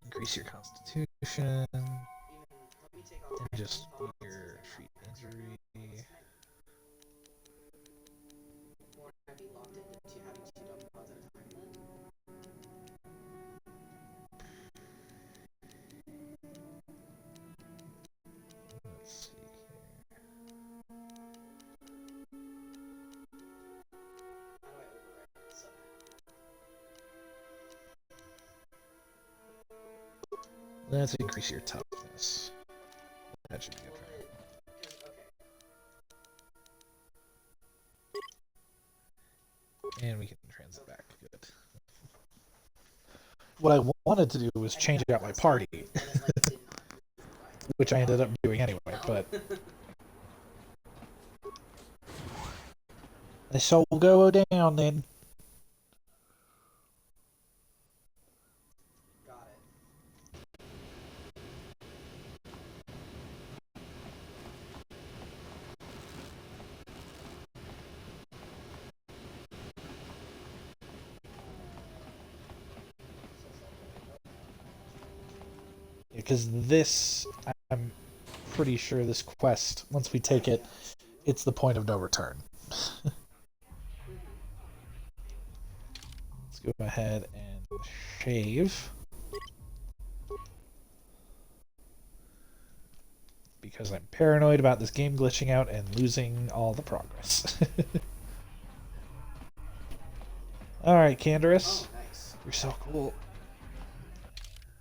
Increase your constitution. And just your treat injury. Won't I be locked into having 2 dog pods at a time then? Let's see here. How do I override this? Let's increase your toughness. That should be good for you. And we can transit back. Good. What I wanted to do was change out my party, which I ended up doing anyway, but I shall go down then. Got it. Because this, I'm pretty sure this quest, once we take it, it's the point of no return. Let's go ahead and shave. Because I'm paranoid about this game glitching out and losing all the progress. Alright, Canderous. Oh, nice. You're so cool.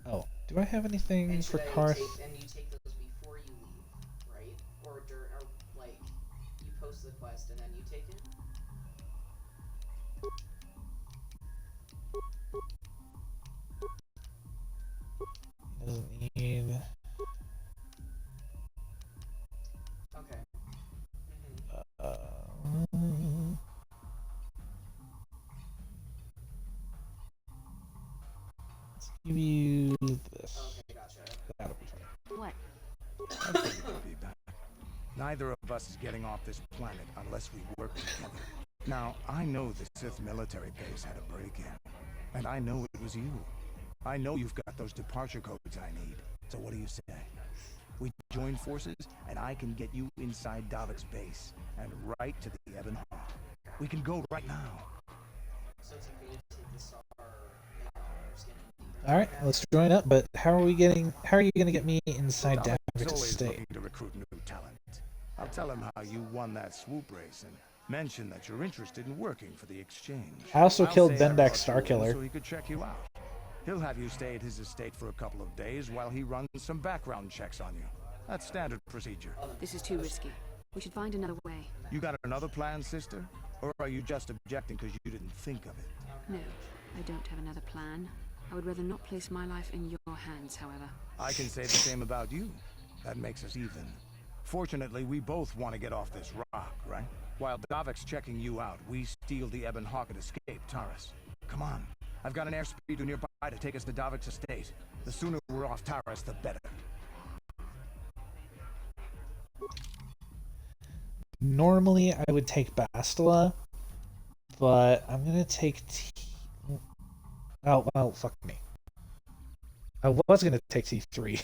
Oh, do I have anything And for should I Karth? and you take those before you leave, right? Or like you post the quest and then you take it? Doesn't need. Okay. Give you this. Okay, gotcha. That'll be fine. What? I figured you'd be back. Neither of us is getting off this planet unless we work together. Now, I know the Sith military base had a break-in, and I know it was you. I know you've got those departure codes I need. So what do you say? We join forces, and I can get you inside Davik's base, and right to the Ebon Hawk. We can go right now. So it's agreed to take the star. All right, let's join up. But how are you going to get me inside Davik's Davik's always estate? looking to recruit new talent. I'll tell him how you won that swoop race, and mention that you're interested in working for the exchange. I also killed say I Bendak brought you Starkiller. so he could check you out. He'll have you stay at his estate for a couple of days while he runs some background checks on you. That's standard procedure. This is too risky. We should find another way. You got another plan, sister? Or are you just objecting because you didn't think of it? No, I don't have another plan. I would rather not place my life in your hands, however. I can say the same about you. That makes us even. Fortunately, we both want to get off this rock, right? While Davik's checking you out, we steal the Ebon Hawk and escape Taris. Come on. I've got an airspeeder nearby to take us to Davik's estate. The sooner we're off Taris, the better. Normally, I would take Bastila, but I'm gonna take Oh, well, fuck me. I was gonna take T3.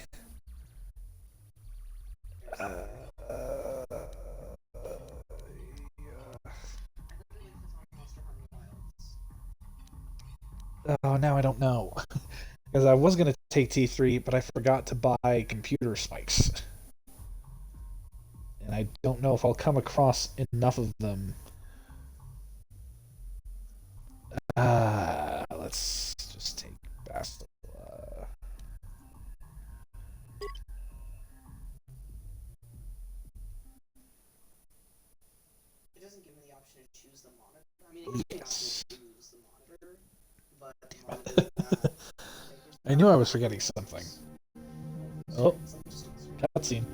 Oh, now I don't know. Because I was gonna take T3, but I forgot to buy computer spikes. And I don't know if I'll come across enough of them. Let's just take Bastila. It doesn't give me the option to choose the monitor. I mean, it gives me the option to choose the monitor, but the monitor I knew I was forgetting something. Oh, cutscene.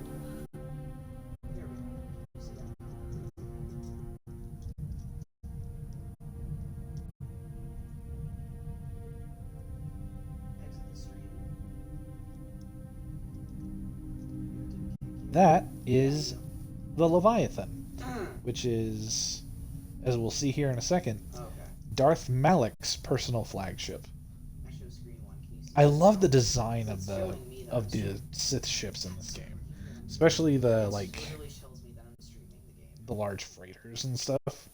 That is the Leviathan, which is, as we'll see here in a second, Darth Malak's personal flagship. I love the design of the Sith ships in this game, especially the the large freighters and stuff.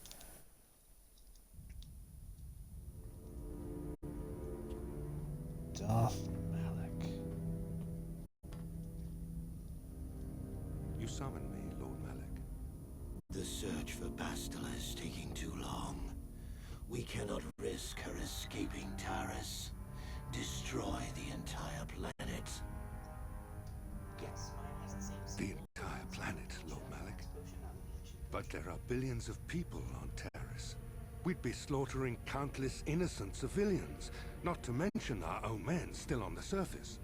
Darth Malak. You summoned me, Lord Malak. The search for Bastila is taking too long. We cannot risk her escaping Taris. Destroy the entire planet. The entire planet, Lord Malak. But there are billions of people on Taris. We'd be slaughtering countless innocent civilians, not to mention our own men still on the surface.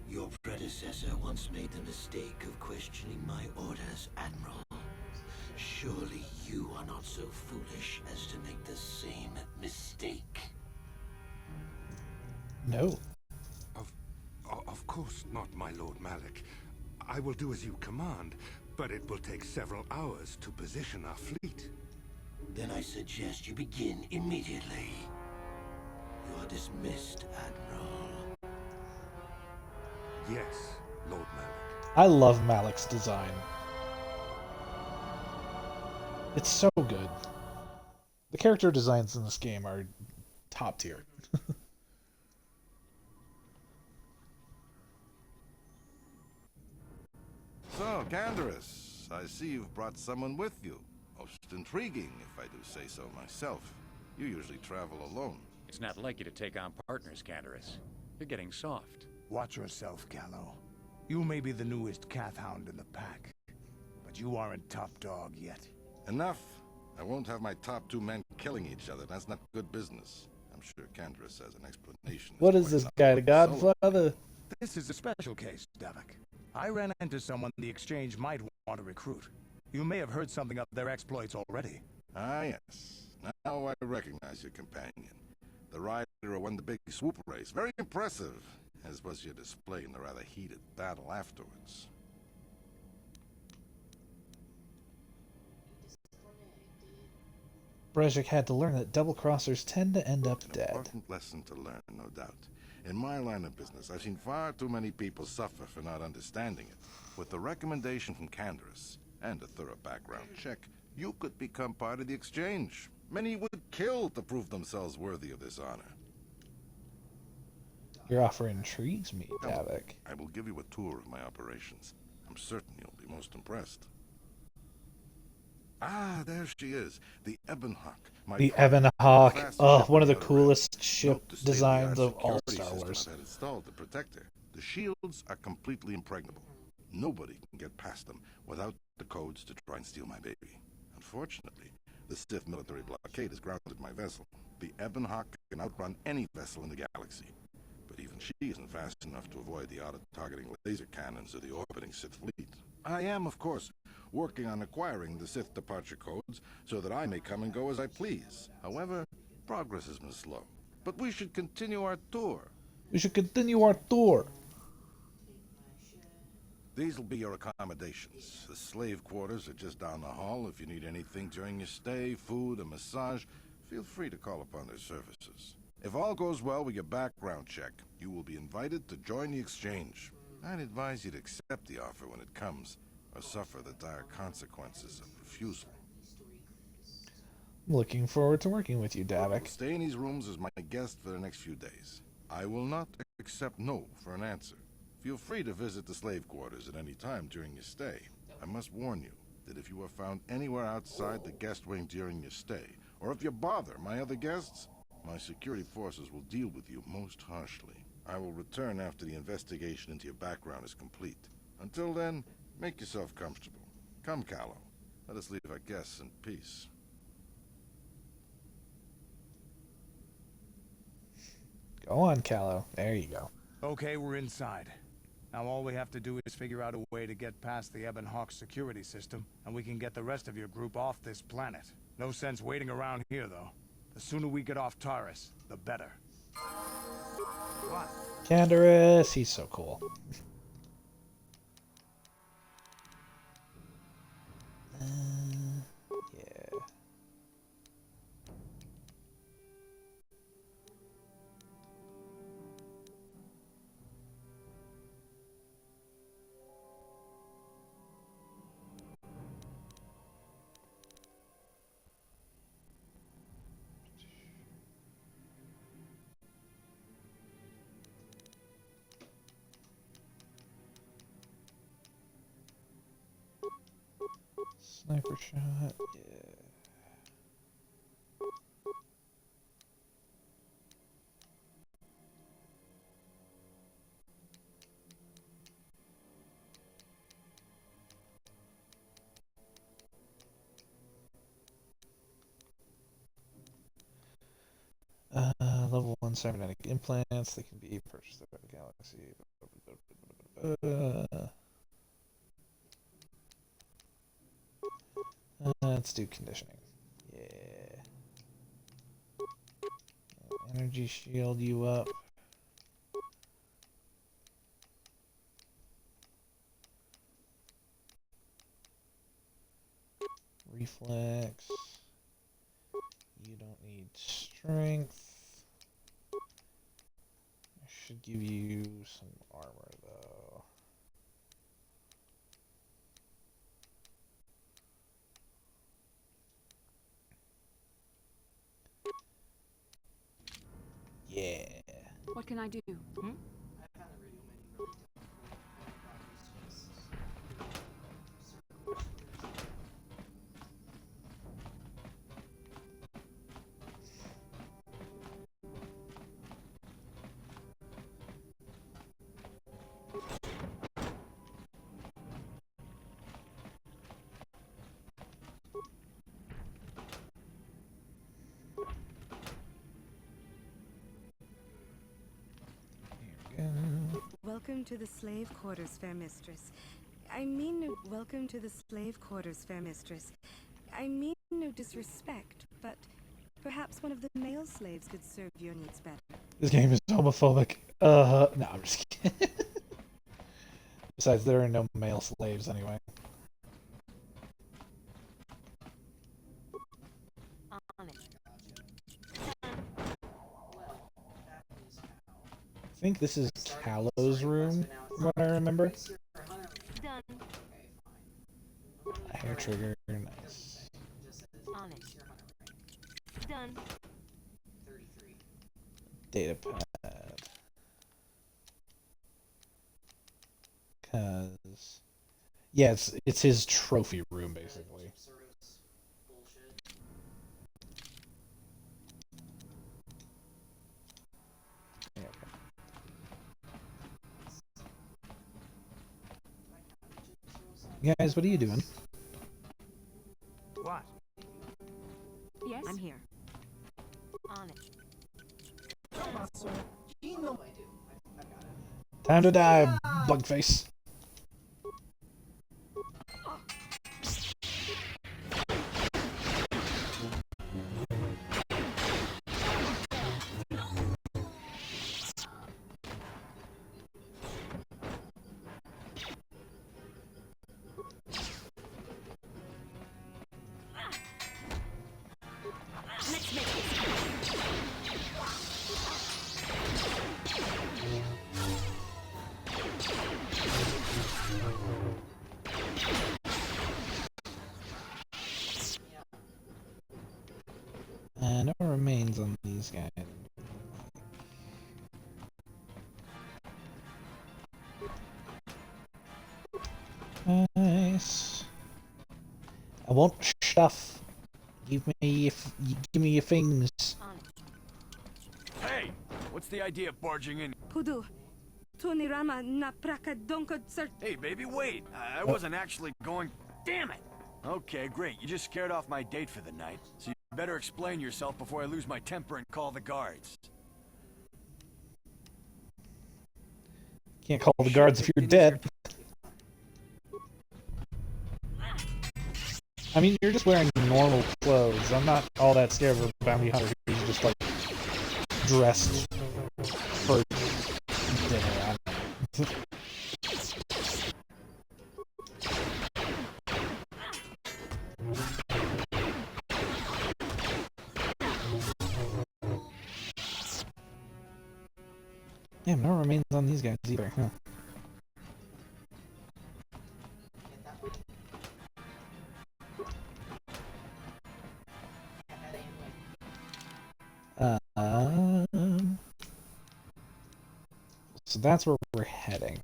Your predecessor once made the mistake of questioning my orders, Admiral. Surely you are not so foolish as to make the same mistake. No. Of course not, my Lord Malak. I will do as you command, but it will take several hours to position our fleet. Then I suggest you begin immediately. You are dismissed, Admiral. Yes, Lord Malak. I love Malak's design. It's so good. The character designs in this game are top tier. So, Canderous, I see you've brought someone with you. Most intriguing, if I do say so myself. You usually travel alone. It's not like you to take on partners, Canderous. You're getting soft. Watch yourself, Gallo. You may be the newest Cath Hound in the pack, but you aren't top dog yet. Enough. I won't have my top two men killing each other. That's not good business. I'm sure Canderous has an explanation. What is this guy, the Godfather? This is a special case, Davik. I ran into someone the Exchange might want to recruit. You may have heard something of their exploits already. Ah, yes. Now I recognize your companion. The rider who won the big swoop race. Very impressive, as was your display in the rather heated battle afterwards. Brezhik had to learn that double-crossers tend to end up dead. An important lesson to learn, no doubt. In my line of business, I've seen far too many people suffer for not understanding it. With the recommendation from Candaris and a thorough background check, you could become part of the exchange. Many would kill to prove themselves worthy of this honor. Your offer intrigues me, Davik. I will give you a tour of my operations. I'm certain you'll be most impressed. Ah, there she is, the Ebonhawk. The Ebonhawk, oh, one of the coolest ship designs of all Star Wars. I've had installed to protect her. The shields are completely impregnable. Nobody can get past them without the codes to try and steal my baby. Unfortunately, the Sith military blockade has grounded my vessel. The Ebonhawk can outrun any vessel in the galaxy. But even she isn't fast enough to avoid the auto-targeting laser cannons of the orbiting Sith fleet. I am, of course, working on acquiring the Sith departure codes so that I may come and go as I please. However, progress has been slow. But we should continue our tour. These will be your accommodations. The slave quarters are just down the hall. If you need anything during your stay, food, a massage, feel free to call upon their services. If all goes well with your background check, you will be invited to join the exchange. I'd advise you to accept the offer when it comes, or suffer the dire consequences of refusal. I'm looking forward to working with you, Davik. Stay in these rooms as my guest for the next few days. I will not accept no for an answer. Feel free to visit the slave quarters at any time during your stay. I must warn you that if you are found anywhere outside the guest wing during your stay, or if you bother my other guests, my security forces will deal with you most harshly. I will return after the investigation into your background is complete. Until then, make yourself comfortable. Come, Callow. Let us leave our guests in peace. Go on, Callow. There you go. Okay, we're inside. Now all we have to do is figure out a way to get past the Ebonhawk security system, and we can get the rest of your group off this planet. No sense waiting around here, though. The sooner we get off Taurus, the better. What? Candaris, he's so cool. Yeah. Sniper shot, yeah. Level 1 cybernetic implants, they can be purchased throughout the galaxy. Let's do conditioning. Yeah. Energy shield you up. Reflex. You don't need strength. I should give you some armor though. Yeah. What can I do? Welcome to the slave quarters, fair mistress. I mean no welcome to the slave quarters, fair mistress. I mean no disrespect, but Perhaps one of the male slaves could serve your needs better. This game is homophobic. No, I'm just kidding. Besides, there are no male slaves anyway. On it. I think this is Callow's room, from what I remember. Done. Hair trigger, nice. On it. Done. Data pad. Cause yeah, it's his trophy room basically. Yeah, okay. Guys, what are you doing? What? Yes? I'm here. On it. Time to die, bugface. Let's make this. No remains on these guys. Nice. I want stuff. Give me your things. Hey, what's the idea of barging in? Pudu. Tunirama na praka donko sir. Hey, baby, wait. I wasn't actually going. Damn it! Okay, great. You just scared off my date for the night. So you better explain yourself before I lose my temper and call the guards. Can't call the guards if you're dead. I mean, you're just wearing normal clothes. I'm not all that scared of a bounty hunter who's just like dressed for dinner. I don't know. Damn, no remains on these guys either, huh? So that's where we're heading.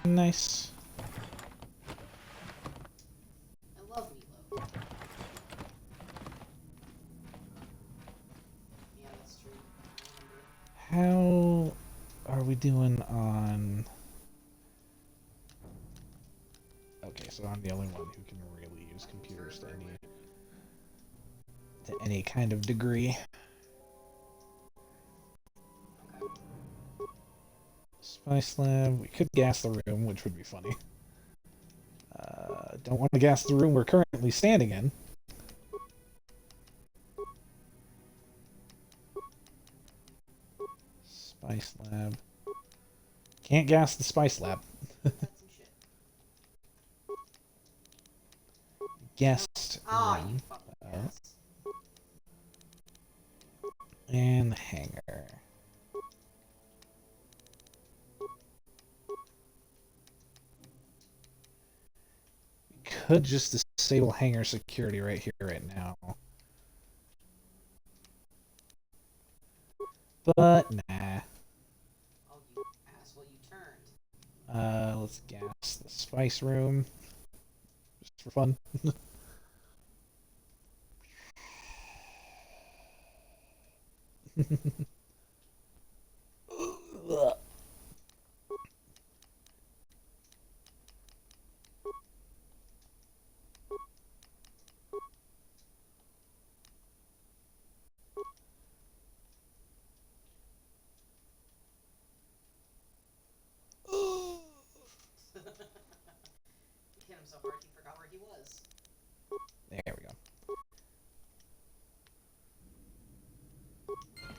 Nice. I love Milo. Yeah, that's true. How are we doing on... Okay, so I'm the only one who can really use computers to any kind of degree. Spice lab. We could gas the room, which would be funny. Don't want to gas the room we're currently standing in. Spice lab. Can't gas the spice lab. Guest room. And hangar. Could just disable hangar security right here, right now. But, nah. Oh, you asshole, you turned. Let's gas the spice room. Just for fun. Hit him so hard he forgot where he was. There we go.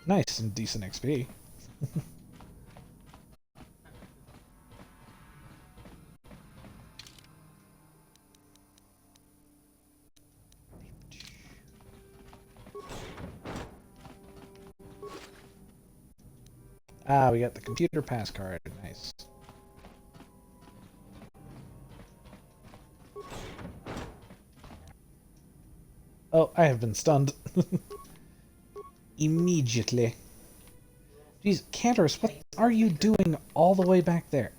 Nice and decent XP. Ah, we got the computer pass card. Nice. Oh, I have been stunned. Immediately. Jeez, Cantorus, what are you doing all the way back there?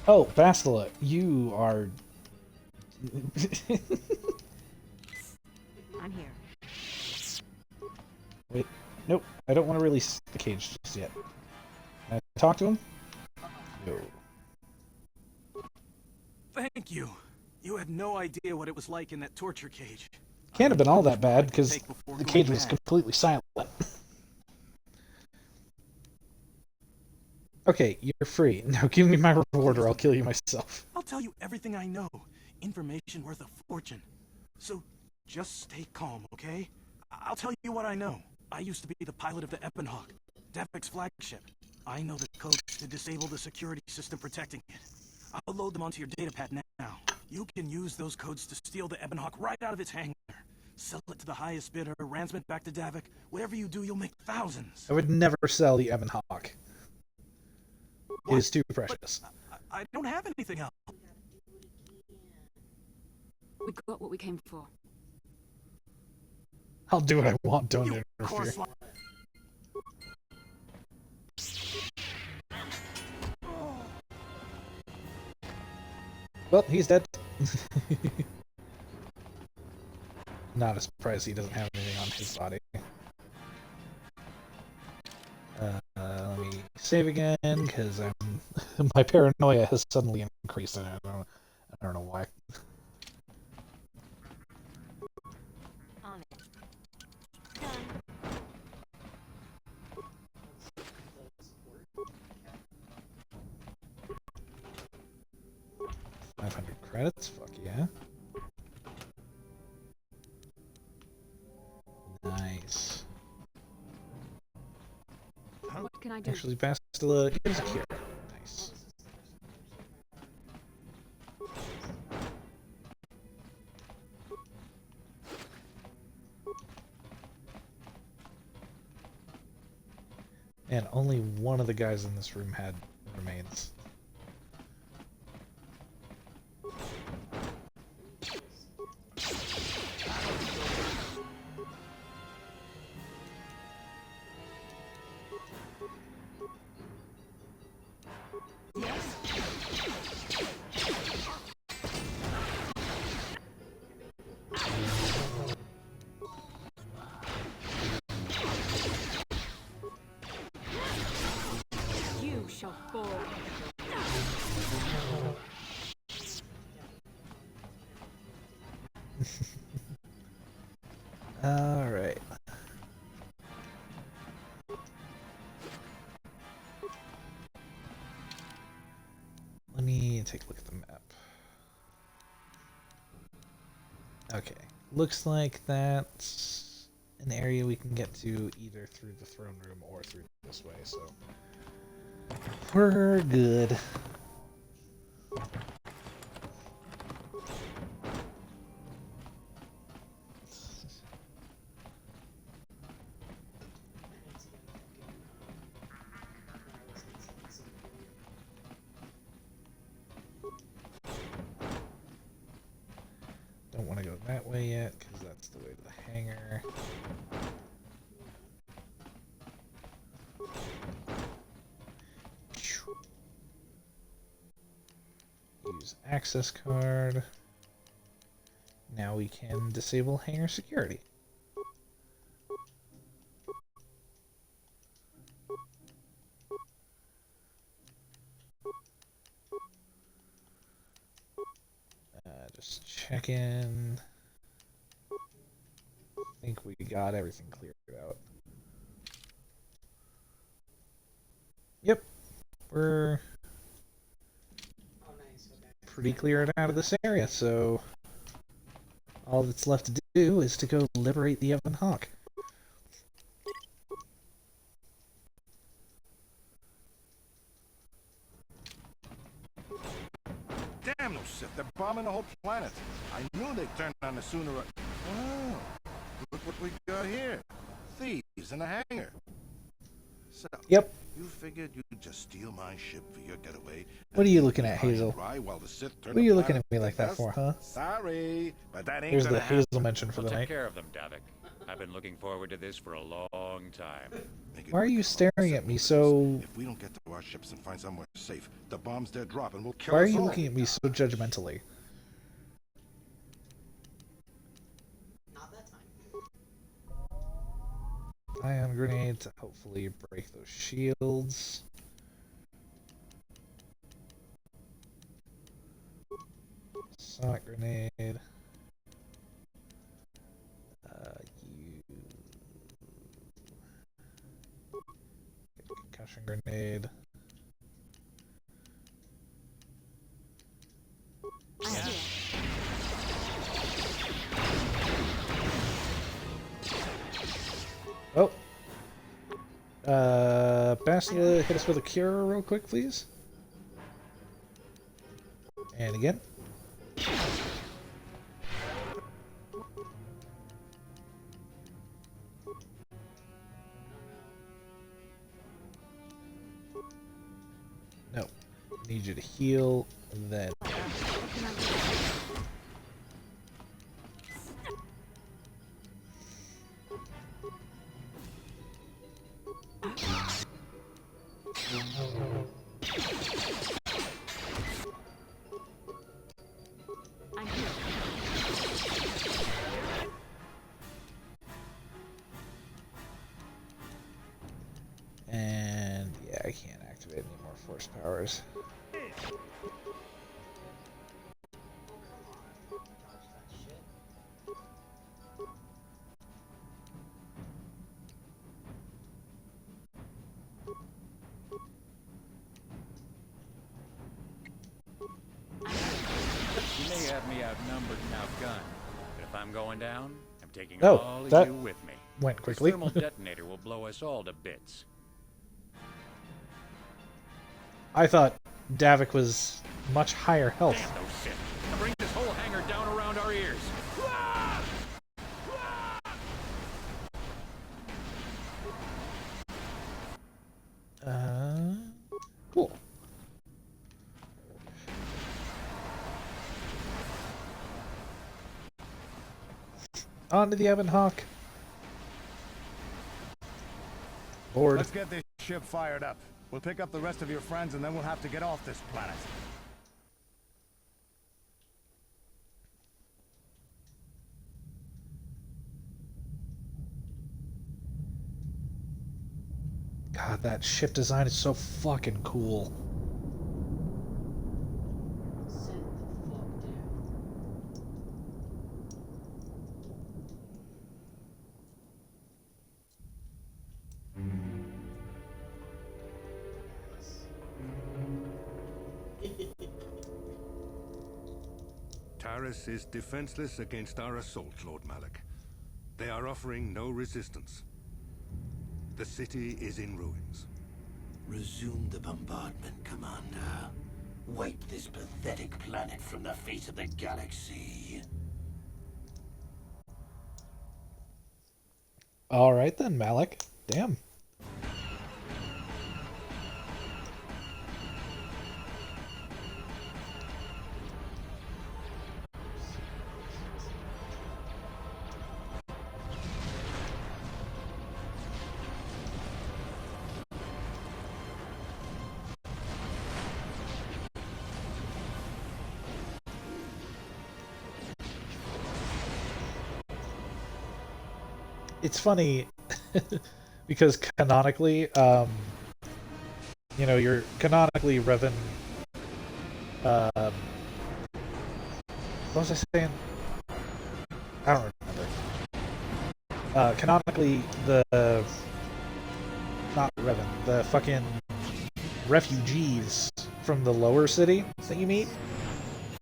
Oh, Bastila, you are... I'm here. Wait, nope, I don't want to release the cage just yet. Can I talk to him? No. Thank you. You had no idea what it was like in that torture cage. Can't have been all that bad, because the cage was completely silent. Okay, you're free. Now give me my reward or I'll kill you myself. I'll tell you everything I know. Information worth a fortune. So, just stay calm, okay? I'll tell you what I know. I used to be the pilot of the Epenhawk, Davic's flagship. I know the codes to disable the security system protecting it. I'll load them onto your datapad now. You can use those codes to steal the Epenhawk right out of its hangar. Sell it to the highest bidder, ransomit back to Davic. Whatever you do, you'll make thousands. I would never sell the Epenhawk. It is too precious. I don't have anything else. We got what we came for. I'll do what I want, don't interfere. Well, he's dead. Not a surprise he doesn't have anything on his body. Let me save again, because my paranoia has suddenly increased, and I don't know why. On it. Done. 500 credits, fuck yeah. Nice. What can I do? Actually, Bastila is here. Nice. And only one of the guys in this room had remains. You shall fall. All right. Let me take a look at the map. Okay, looks like that's an area we can get to either through the throne room or through this way, so we're good. Don't want to go that way yet, because that's the way to the hangar. Use access card. Now we can disable hangar security. Just check in. I think we got everything cleared out. Yep, we're pretty cleared out of this area, so all that's left to do is to go liberate the Evan Hawk. Damn those Sith, they're bombing the whole planet. I knew they'd turn on us sooner or... Oh, look what we got here. Thieves in a hangar. So, yep. You figured you'd just steal my ship for your getaway. What are you looking at, Hazel? While the Sith turn What are you the looking planet at me like that for, huh? Sorry, but that ain't Here's gonna the happen. Hazel mention for the Take night. care of them, Davik. I've been looking forward to this for a long time. Why are you staring at me so... If we don't get to our ships and find somewhere safe, the bombs they're dropping will kill Why are us you all. looking at me so judgmentally? Not that time. Ion grenade to hopefully break those shields. Sonic grenade. Concussion grenade. Oh. Bastia, hit us with a cure real quick, please. And again. No. Need you to heal, then. And yeah, I can't activate any more force powers. You may have me outnumbered and outgunned, but if I'm going down, I'm taking Oh, all that of you with me. went quickly. This thermal detonator will blow us all to bits. I thought Davik was much higher health. Damn those Sith! I'll bring this whole hangar down around our ears. Cool. On to the Evan Hawk. Board. Let's get this ship fired up. We'll pick up the rest of your friends and then we'll have to get off this planet. God, that ship design is so fucking cool. Taris is defenseless against our assault, Lord Malik. They are offering no resistance. The city is in ruins. Resume the bombardment, Commander. Wipe this pathetic planet from the face of the galaxy. Alright then, Malik. Damn. It's funny because canonically, you know, you're canonically Revan. What was I saying? I don't remember. Canonically, not Revan, the fucking refugees from the lower city that you meet,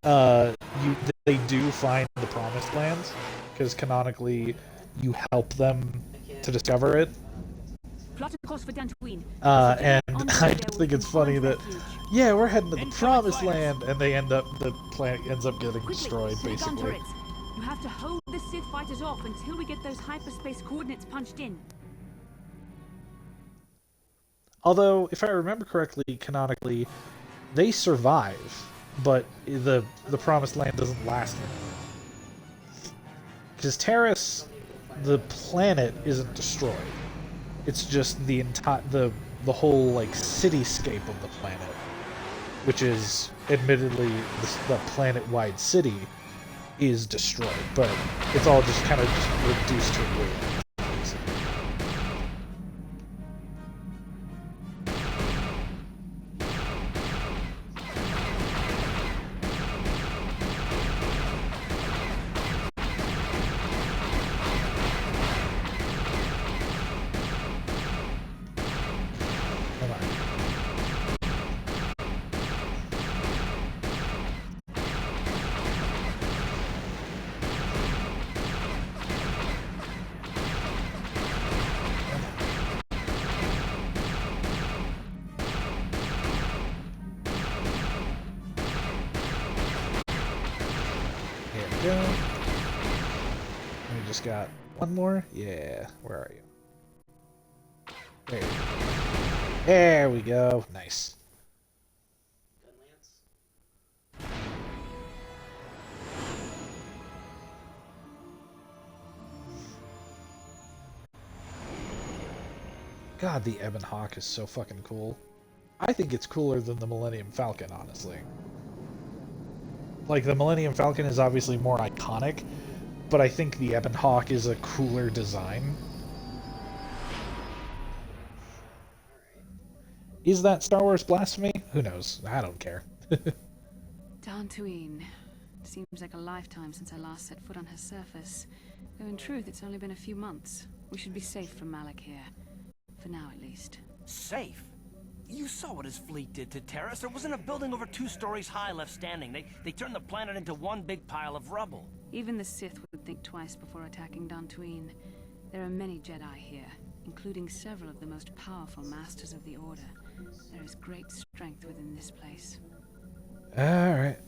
they do find the Promised Lands because canonically you help them to discover it. And I think it's funny that, yeah, we're heading to the Promised Land, and the planet ends up getting destroyed, basically. You have to hold the Sith fighters off until we get those hyperspace coordinates punched in. Although, if I remember correctly, canonically, they survive, but the Promised Land doesn't last long. Because Terrace, the planet, isn't destroyed. It's just the whole like cityscape of the planet, which is admittedly the planet-wide city, is destroyed, but it's all just kind of reduced to ruin. Got one more? Yeah. Where are you? There we go. Nice. God, the Ebon Hawk is so fucking cool. I think it's cooler than the Millennium Falcon, honestly. Like, the Millennium Falcon is obviously more iconic, but I think the Ebon Hawk is a cooler design. Is that Star Wars blasphemy? Who knows? I don't care. Dantooine. Seems like a lifetime since I last set foot on her surface. Though in truth, it's only been a few months. We should be safe from Malik here. For now, at least. Safe? You saw what his fleet did to Terrace. There wasn't a building over 2 stories high left standing. They turned the planet into one big pile of rubble. Even the Sith would think twice before attacking Dantooine. There are many Jedi here, including several of the most powerful masters of the Order. There is great strength within this place. Alright.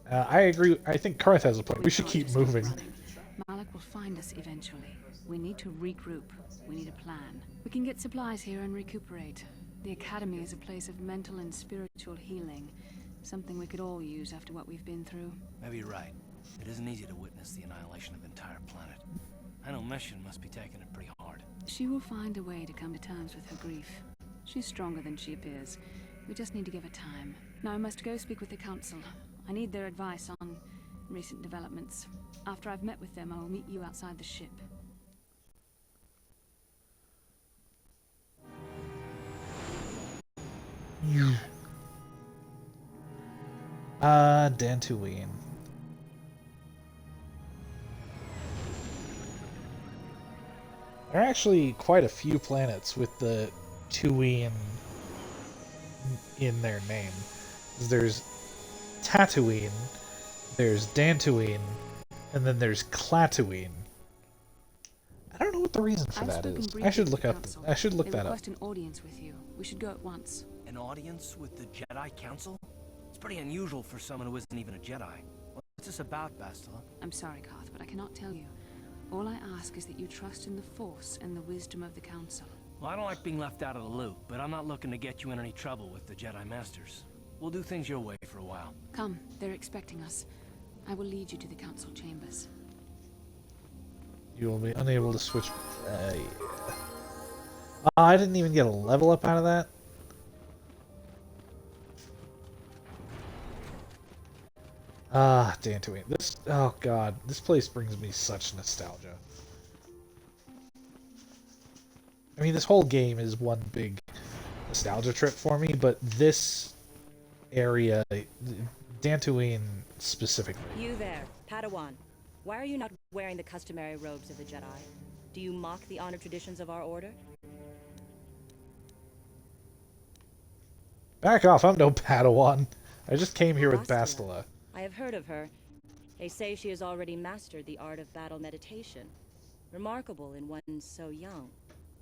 I agree. I think Karth has a point. We should keep moving. Malik will find us eventually. We need to regroup. We need a plan. We can get supplies here and recuperate. The Academy is a place of mental and spiritual healing. Something we could all use after what we've been through. Maybe you're right. It isn't easy to witness the annihilation of an entire planet. I know Mission must be taking it pretty hard. She will find a way to come to terms with her grief. She's stronger than she appears. We just need to give her time. Now I must go speak with the Council. I need their advice on recent developments. After I've met with them, I will meet you outside the ship. Dantooine. There are actually quite a few planets with the Tuine in their name. There's Tatooine, there's Dantooine, and then there's Klaatooine. what the reason for I've that spoken is. briefly I should with look the up. council. I should look They that up. request an audience with you. We should go at once. An audience with the Jedi Council? It's pretty unusual for someone who isn't even a Jedi. What's this about, Bastila? I'm sorry, Karth, but I cannot tell you. All I ask is that you trust in the Force and the wisdom of the Council. Well, I don't like being left out of the loop, but I'm not looking to get you in any trouble with the Jedi Masters. We'll do things your way for a while. Come, they're expecting us. I will lead you to the Council chambers. You will be unable to switch. Yeah. Oh, I didn't even get a level up out of that. Ah, Dantooine. This. Oh God, this place brings me such nostalgia. I mean, this whole game is one big nostalgia trip for me, but this area, Dantooine specifically. You there, Padawan. Why are you not wearing the customary robes of the Jedi? Do you mock the honor traditions of our order? Back off! I'm no Padawan. I just came here with Bastila. I have heard of her. They say she has already mastered the art of battle meditation. Remarkable in one so young.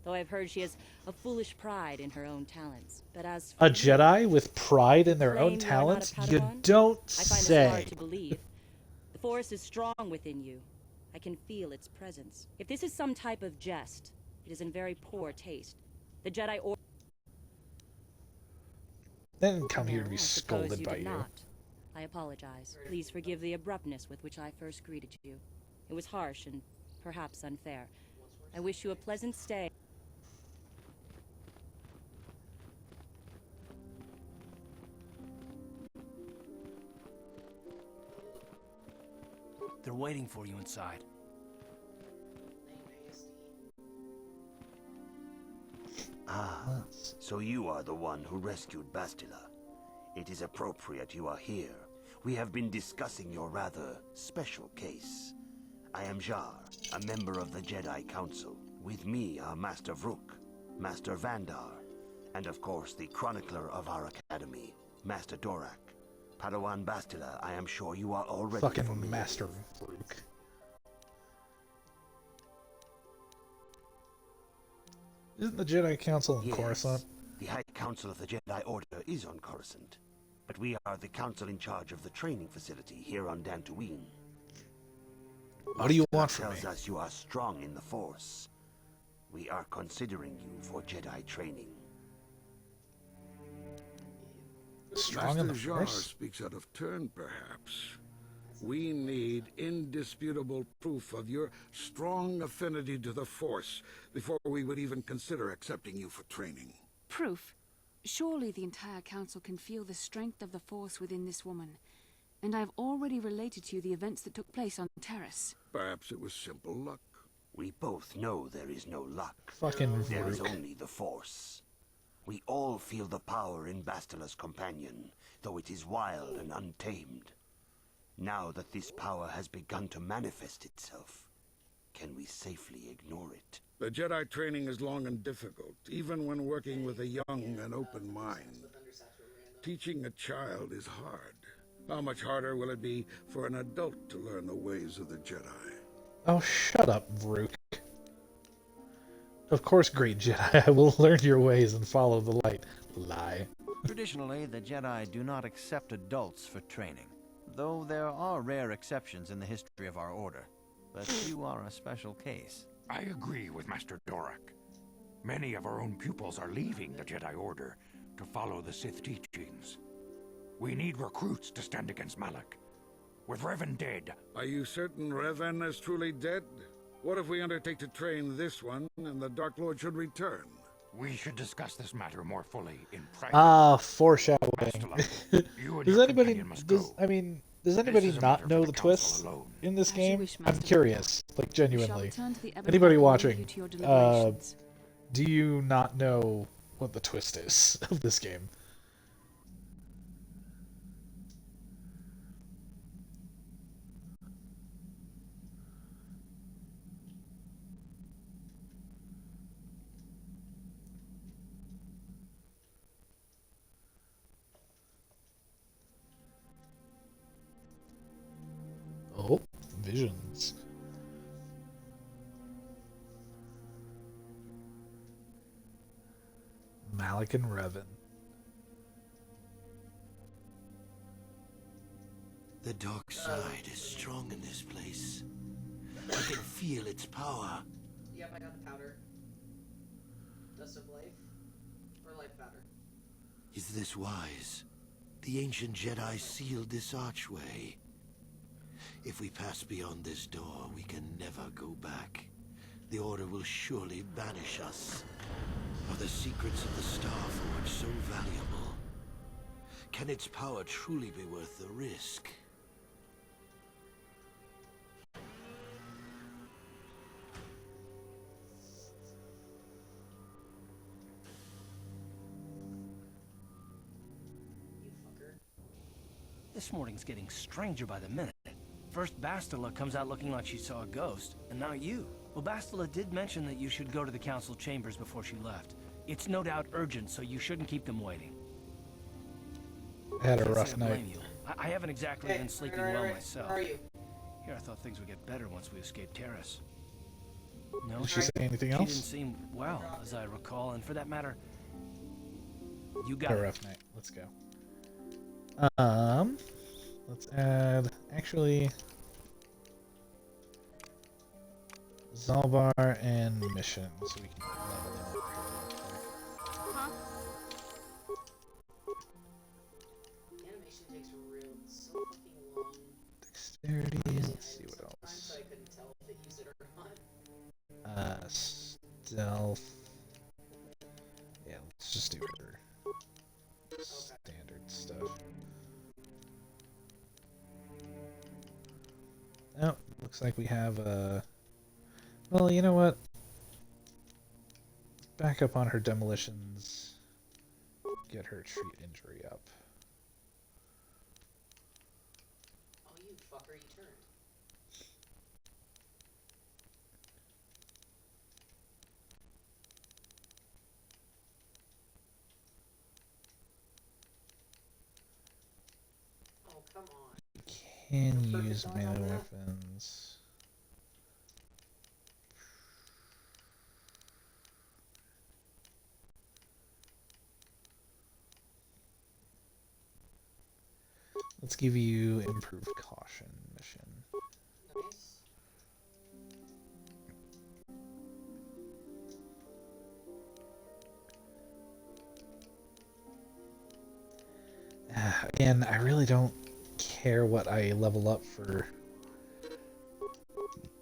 Though I've heard she has a foolish pride in her own talents. But as for A Jedi with pride in their own talents? You don't I find say. this hard to believe. The Force is strong within you. I can feel its presence. If this is some type of jest, it is in very poor taste. The Jedi order. They didn't come here to be I suppose scolded by did you. Not. I apologize. Please forgive the abruptness with which I first greeted you. It was harsh and perhaps unfair. I wish you a pleasant stay. They're waiting for you inside. Ah, so you are the one who rescued Bastila. It is appropriate you are here. We have been discussing your rather special case. I am Jar, a member of the Jedi Council. With me are Master Vrook, Master Vandar, and of course the chronicler of our academy, Master Dorak. Padawan Bastila, I am sure you are already Fucking familiar. Master Vrook. Isn't the Jedi Council in Yes, Coruscant? the High Council of the Jedi Order is on Coruscant, but we are the council in charge of the training facility here on Dantooine. What do you want from tells me? us you are strong in the Force. We are considering you for Jedi training. Strong in the Master Jar Force? speaks out of turn, perhaps. We need indisputable proof of your strong affinity to the Force before we would even consider accepting you for training. Proof? Surely the entire council can feel the strength of the Force within this woman. And I've already related to you the events that took place on Terrace. Perhaps it was simple luck. We both know there is no luck. Fucking There is Vrook. only the Force. We all feel the power in Bastila's companion, though it is wild and untamed. Now that this power has begun to manifest itself, can we safely ignore it? The Jedi training is long and difficult, even when working with a young and open mind. Teaching a child is hard. How much harder will it be for an adult to learn the ways of the Jedi? Oh, shut up, Vrook. Of course, great Jedi, I will learn your ways and follow the light. Lie. Traditionally, the Jedi do not accept adults for training, though there are rare exceptions in the history of our order. But you are a special case. I agree with Master Dorak. Many of our own pupils are leaving the Jedi Order to follow the Sith teachings. We need recruits to stand against Malak. With Revan dead... Are you certain Revan is truly dead? What if we undertake to train this one, and the Dark Lord should return? We should discuss this matter more fully in private. Ah, foreshadowing. You and Does your anybody, companion must does, go. I mean, does anybody is a not matter know for the the council twists alone. in this As you game? wish, I'm Master curious, like We shall genuinely. return to the Ebon Anybody Hall and leave watching, you to your deliberations. do you not know what the twist is of this game? Oh, visions. Malik and Revan. The dark side is strong in this place. I can feel its power. Yep, I got the powder. Dust of life? Or life powder? Is this wise? The ancient Jedi sealed this archway. If we pass beyond this door, we can never go back. The Order will surely banish us. Are the secrets of the Star Forge so valuable? Can its power truly be worth the risk? This morning's getting stranger by the minute. First Bastila comes out looking like she saw a ghost, and now you. Well, Bastila did mention that you should go to the council chambers before she left. It's no doubt urgent, so you shouldn't keep them waiting. I had a rough night. I haven't exactly been sleeping well myself. How are you? Here, I thought things would get better once we escaped Terrace. No, Did she say anything She else? didn't seem well, as I recall, and for that matter, you got Had a rough night. Let's go. Let's add, actually, Zalbar and mission, so we can level them up Huh? Animation takes so fucking long. Dexterity, let's see what else. So I couldn't tell if it used it or not. Stealth. Yeah, let's just do her standard stuff. Oh, looks like we have well, you know what? Back up on her demolitions. Get her treat injury up. Oh, you fucker, you turned. Oh, come on. Can use melee weapons. Let's give you improved caution mission. Nice. Again, I really don't care what I level up for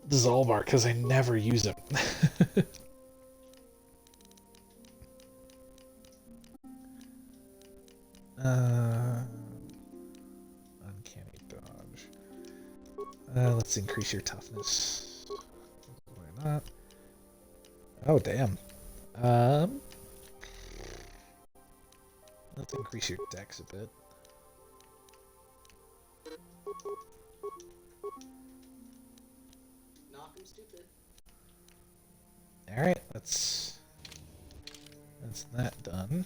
Zalbar because I never use him. Uncanny dodge. Let's increase your toughness. Why not? Oh, damn. Let's increase your dex a bit. Knock him stupid. Alright, that's that done.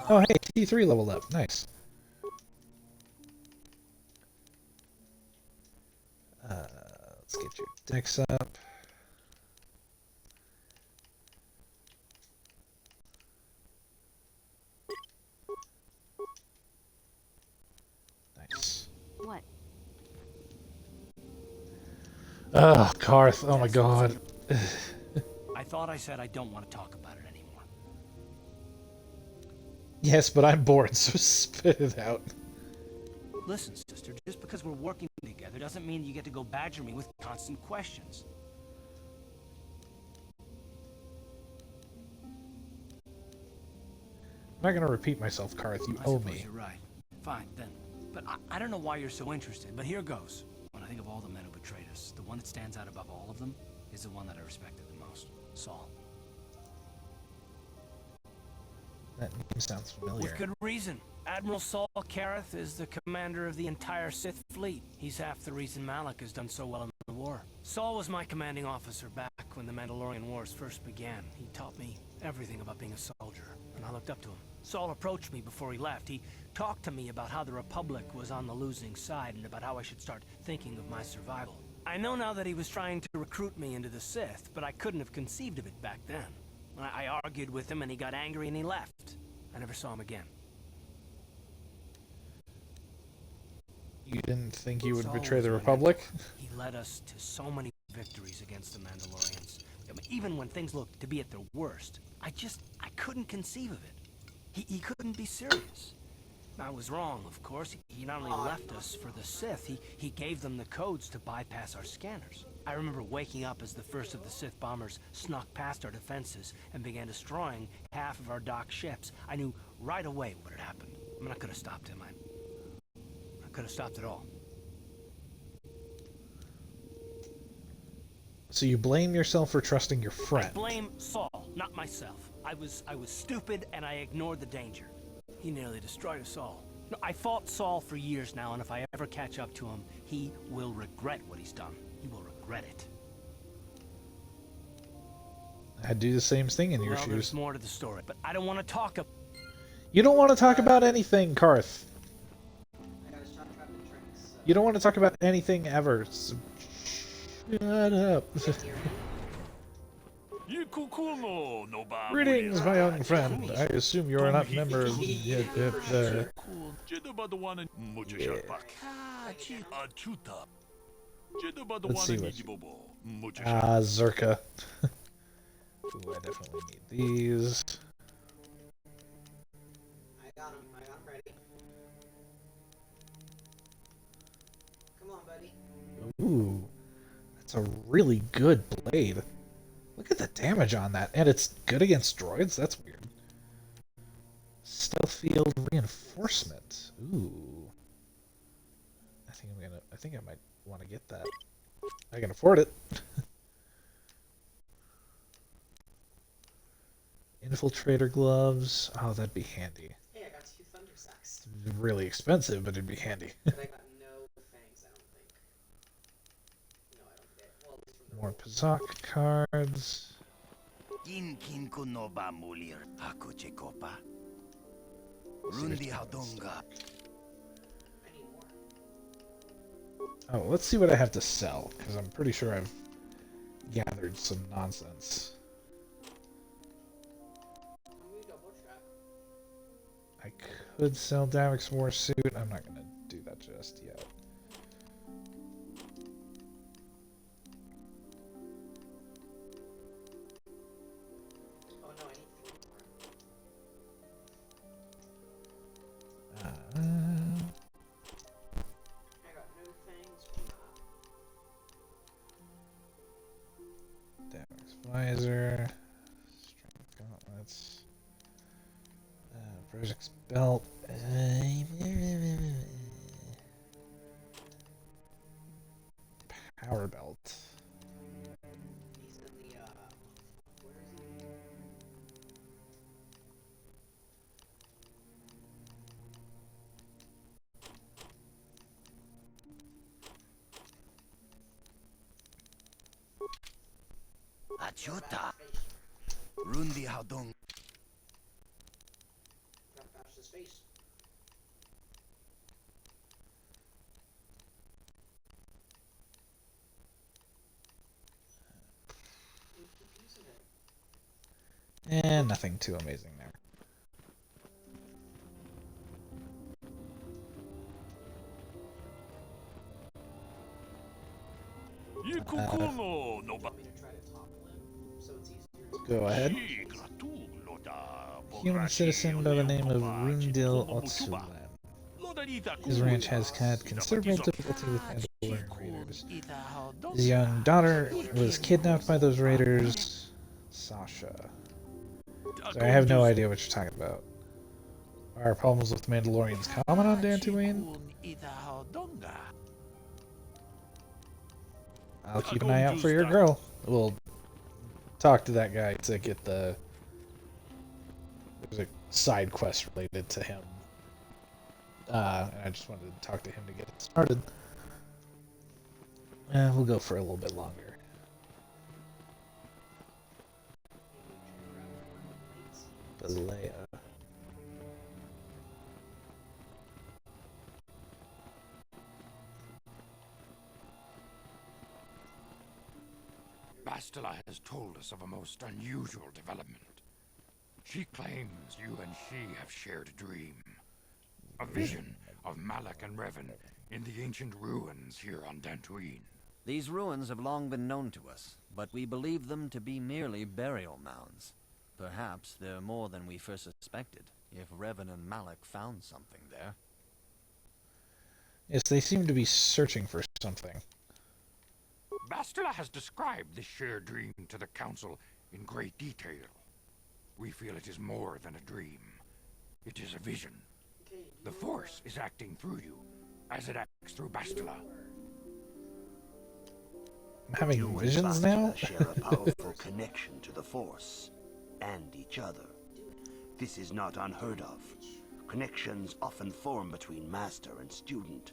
Oh hey, T3 leveled up, nice. Let's get your dex up. Nice. What? Oh, Karth, oh my god. I thought I said I don't want to talk about it anymore. Yes, but I'm bored, so spit it out. Listen, sister, just because we're working together doesn't mean you get to go badger me with constant questions. I'm not gonna repeat myself, Karth. You owe me. You're right. Fine, then. But I don't know why you're so interested, but here goes. When I think of all the men who betrayed us, the one that stands out above all of them is the one that I respected the most. Saul. That name sounds familiar. With good reason. Admiral Saul Kareth is the commander of the entire Sith fleet. He's half the reason Malik has done so well in the war. Saul was my commanding officer back when the Mandalorian Wars first began. He taught me everything about being a soldier. and I looked up to him. Saul approached me before he left. He talked to me about how the Republic was on the losing side and about how I should start thinking of my survival. I know now that he was trying to recruit me into the Sith, but I couldn't have conceived of it back then. I argued with him and he got angry and he left. I never saw him again. You didn't think you would Saul betray was the my Republic? mentor. He led us to so many victories against the Mandalorians. I mean, even when things looked to be at their worst, I couldn't conceive of it. He couldn't be serious. I was wrong, of course. He not only left us for the Sith, he gave them the codes to bypass our scanners. I remember waking up as the first of the Sith bombers snuck past our defenses and began destroying half of our docked ships. I knew right away what had happened. I mean, I could have stopped him. I could have stopped it all. So you blame yourself for trusting your friend. I blame Saul, not myself. I was stupid and I ignored the danger. He nearly destroyed us all. No, I fought Saul for years now, and if I ever catch up to him, he will regret what he's done. He will regret it. I'd do the same thing in your Well, shoes. there's more to the story, but I don't want to talk about... You don't want to talk about anything, Karth. You don't want to talk about anything ever. So shut up. Greetings, my young friend. I assume you are not a member of the... Let's see what... Zerka. Ooh, I definitely need these. I got him ready. Come on, buddy. Ooh, that's a really good blade. Look at the damage on that, and it's good against droids. That's weird. Stealth field reinforcement. Ooh, I think I might want to get that. I can afford it. Infiltrator gloves. Oh, that'd be handy. Hey, I got 2 thunder sacks. It's really expensive, but it'd be handy. But I got no fangs, I don't think. No, I don't get. Well, at least from the More Pazak cards. Oh, let's see what I have to sell, because I'm pretty sure I've gathered some nonsense. I could sell Davic's War Suit. I'm not going to do that just yet. Oh no, I need 3 more. I got no fangs from that. Davic's Visor. Strength Gauntlets. Project's Belt. Power Belt. He's in the, where is he? Achuta. Rundi Haudong. Gotta patch his face. We keep using it. And nothing too amazing there. Go ahead. Human citizen by the name of Rundil Otsulan. His ranch has had considerable difficulty with Mandalorian raiders. His young daughter was kidnapped by those raiders. Sasha. So I have no idea what you're talking about. Are problems with Mandalorians common on Dantooine? I'll keep an eye out for your girl. We'll talk to that guy to get the... There's a side quest related to him. And I just wanted to talk to him to get it started. We'll go for a little bit longer. Leia. Bastila has told us of a most unusual development. She claims you and she have shared a dream. A vision of Malak and Revan in the ancient ruins here on Dantooine. These ruins have long been known to us, but we believe them to be merely burial mounds. Perhaps they're more than we first suspected, if Revan and Malak found something there. Yes, they seem to be searching for something. Bastila has described this shared dream to the Council in great detail. We feel it is more than a dream. It is a vision. The Force is acting through you, as it acts through Bastila. I'm having visions now? Share a powerful connection to the Force and each other. This is not unheard of. Connections often form between master and student,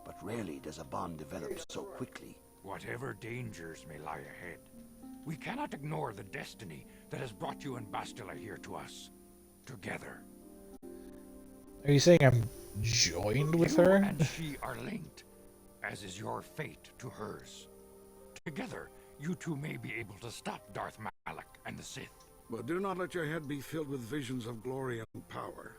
but rarely does a bond develop so quickly. Whatever dangers may lie ahead, we cannot ignore the destiny that has brought you and Bastila here to us, together. Are you saying I'm joined with her? You and she are linked, as is your fate to hers. Together, you two may be able to stop Darth Malak and the Sith. But do not let your head be filled with visions of glory and power.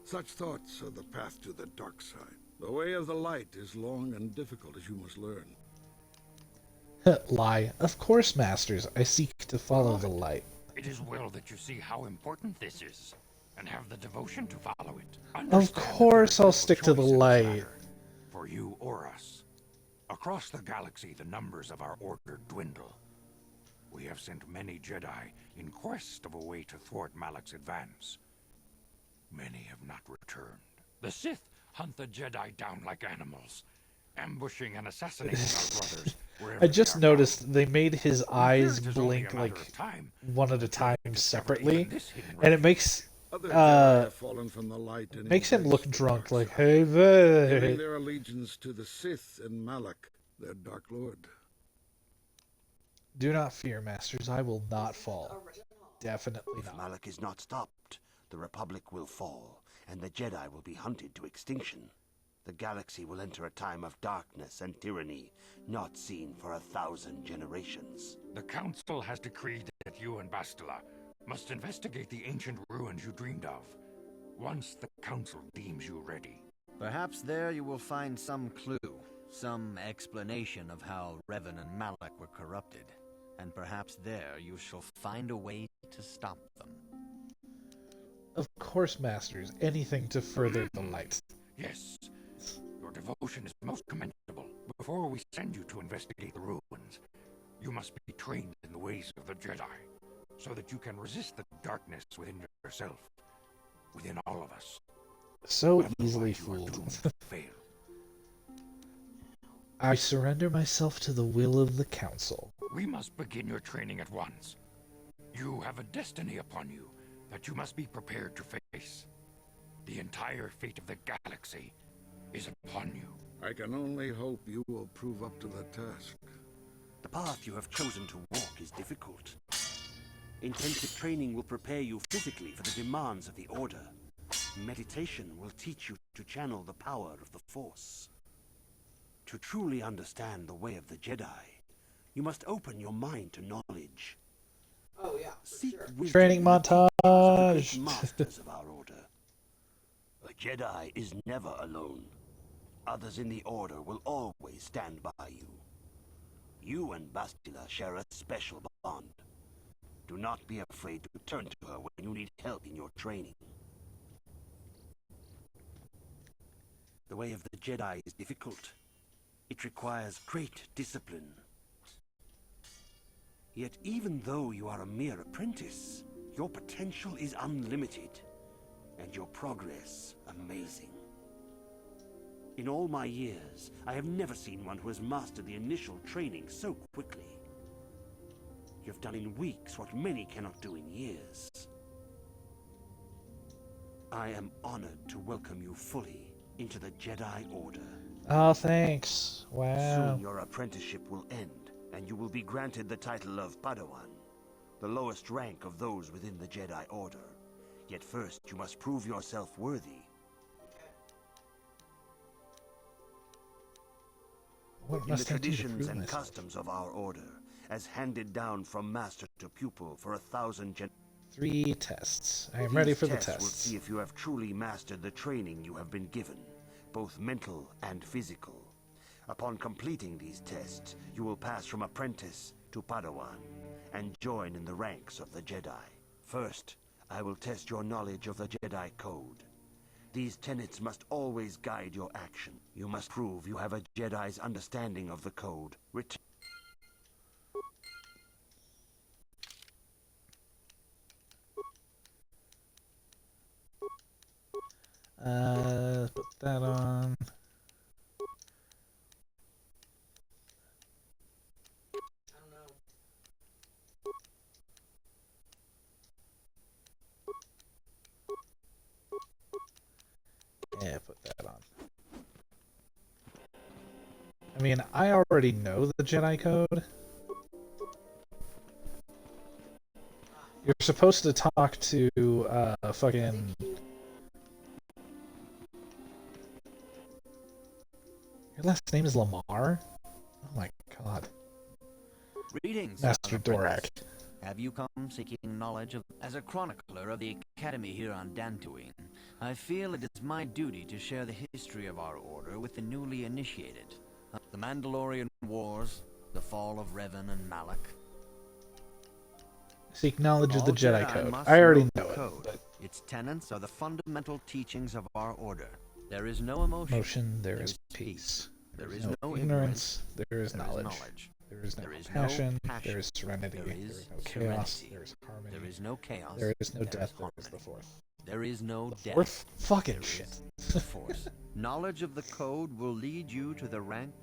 Such thoughts are the path to the dark side. The way of the light is long and difficult, as you must learn. Lie. Of course, Masters. I seek to follow the light. It is well that you see how important this is, and have the devotion to follow it. Of course I'll stick to the light. For you or us. Across the galaxy, the numbers of our order dwindle. We have sent many Jedi in quest of a way to thwart Malak's advance. Many have not returned. The Sith hunt the Jedi down like animals, ambushing and assassinating our brothers wherever I just they are noticed found. they made his eyes it is only blink a matter like of time one at a time separately, this hidden and it makes Other Jedi have fallen from the light and makes him look embraced the drunk. dark Like, side, hey, giving there. their allegiance to the Sith and Malak, their Dark Lord. Do not fear, Masters. I will not fall. Definitely If not. Malak is not stopped, the Republic will fall, and the Jedi will be hunted to extinction. The galaxy will enter a time of darkness and tyranny, not seen for 1,000 generations. The Council has decreed that you and Bastila must investigate the ancient ruins you dreamed of, once the Council deems you ready. Perhaps there you will find some clue, some explanation of how Revan and Malak were corrupted. And perhaps there you shall find a way to stop them. Of course, Masters. Anything to further the light. Yes, your devotion is most commendable. Before we send you to investigate the ruins, you must be trained in the ways of the Jedi, so that you can resist the darkness within yourself, within all of us. So easily fooled. Fail. I surrender myself to the will of the Council. We must begin your training at once. You have a destiny upon you that you must be prepared to face. The entire fate of the galaxy is upon you. I can only hope you will prove up to the task. The path you have chosen to walk is difficult. Intensive training will prepare you physically for the demands of the Order. Meditation will teach you to channel the power of the Force. To truly understand the way of the Jedi, you must open your mind to knowledge. Oh yeah, Seek sure. wisdom Training in the teachings of the montage. great masters of our Order. A Jedi is never alone. Others in the Order will always stand by you. You and Bastila share a special bond. Do not be afraid to turn to her when you need help in your training. The way of the Jedi is difficult. It requires great discipline. Yet even though you are a mere apprentice, your potential is unlimited, and your progress amazing. In all my years, I have never seen one who has mastered the initial training so quickly. You have done in weeks what many cannot do in years. I am honored to welcome you fully into the Jedi Order. Oh, thanks. Wow. Soon your apprenticeship will end, and you will be granted the title of Padawan, the lowest rank of those within the Jedi Order. Yet first, you must prove yourself worthy. What In the must I do to traditions prove and myself? customs of our Order, as handed down from master to pupil for 1,000 gen. 3 tests. I am ready for the These tests will tests. see if you have truly mastered the training you have been given, both mental and physical. Upon completing these tests, you will pass from apprentice to Padawan and join in the ranks of the Jedi. First, I will test your knowledge of the Jedi Code. These tenets must always guide your action. You must prove you have a Jedi's understanding of the Code. Put that on. Yeah, put that on. I mean, I already know the Jedi Code. You're supposed to talk to, fucking... Your last name is Lamar? Oh my god. Greetings, Master young Dorak. apprentice. Have you come seeking knowledge of... As a chronicler of the Academy here on Dantooine, I feel it is my duty to share the history of our order with the newly initiated. The Mandalorian Wars, the fall of Revan and Malak. Seek knowledge of the All Jedi Code. must I already the know it. code. But... Its tenets are the fundamental teachings of our order. There is no emotion. There is peace. There is no ignorance. There is knowledge. There is no passion. There is serenity. There is no chaos. There is harmony. There is no chaos. There is no death. There is the fourth. There is no death. Fourth fucking shit. The Force. Knowledge of the code will lead you to the rank.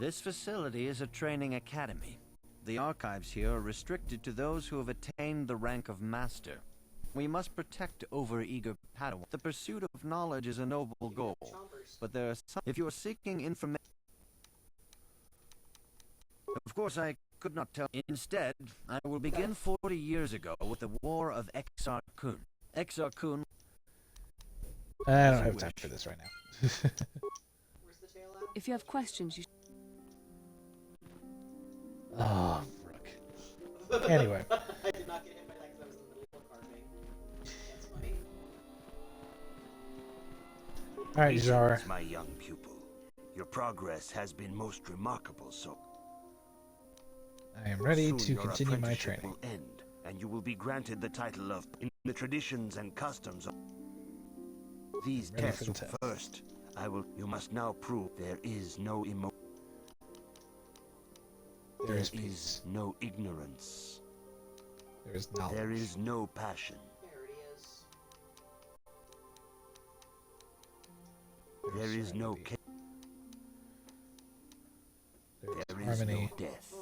This facility is a training academy. The archives here are restricted to those who have attained the rank of master. We must protect overeager Padawan. The pursuit of knowledge is a noble goal, but there are some... If you are seeking information... Of course, I could not tell. Instead, I will begin 40 years ago with the War of Exar Kun. Exar Kun... I don't have time for this right now. If you have questions, you... Oh, frick. Anyway. I did not get hit by that because I was in the middle of carving. That's funny. Alright, Jar. Greetings, my young pupil. Your progress has been most remarkable, so... I am ready Soon to your continue my apprenticeship training. will end, and you will be granted the title of in the traditions and customs of... These Ready tests for the test. first. You must now prove there is no emotion. There is peace. No ignorance. There is knowledge. There is no passion. There it is. There is no There is harmony. no death.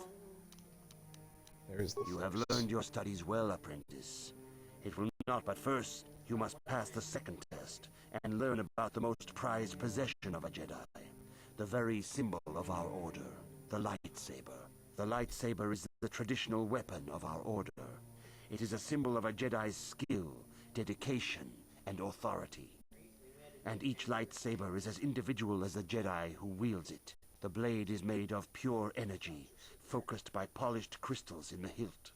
There is the You Force. have learned your studies well, apprentice. It will not, but first, you must pass the second test and learn about the most prized possession of a Jedi, the very symbol of our order, the lightsaber. The lightsaber is the traditional weapon of our order. It is a symbol of a Jedi's skill, dedication, and authority. And each lightsaber is as individual as the Jedi who wields it. The blade is made of pure energy, focused by polished crystals in the hilt.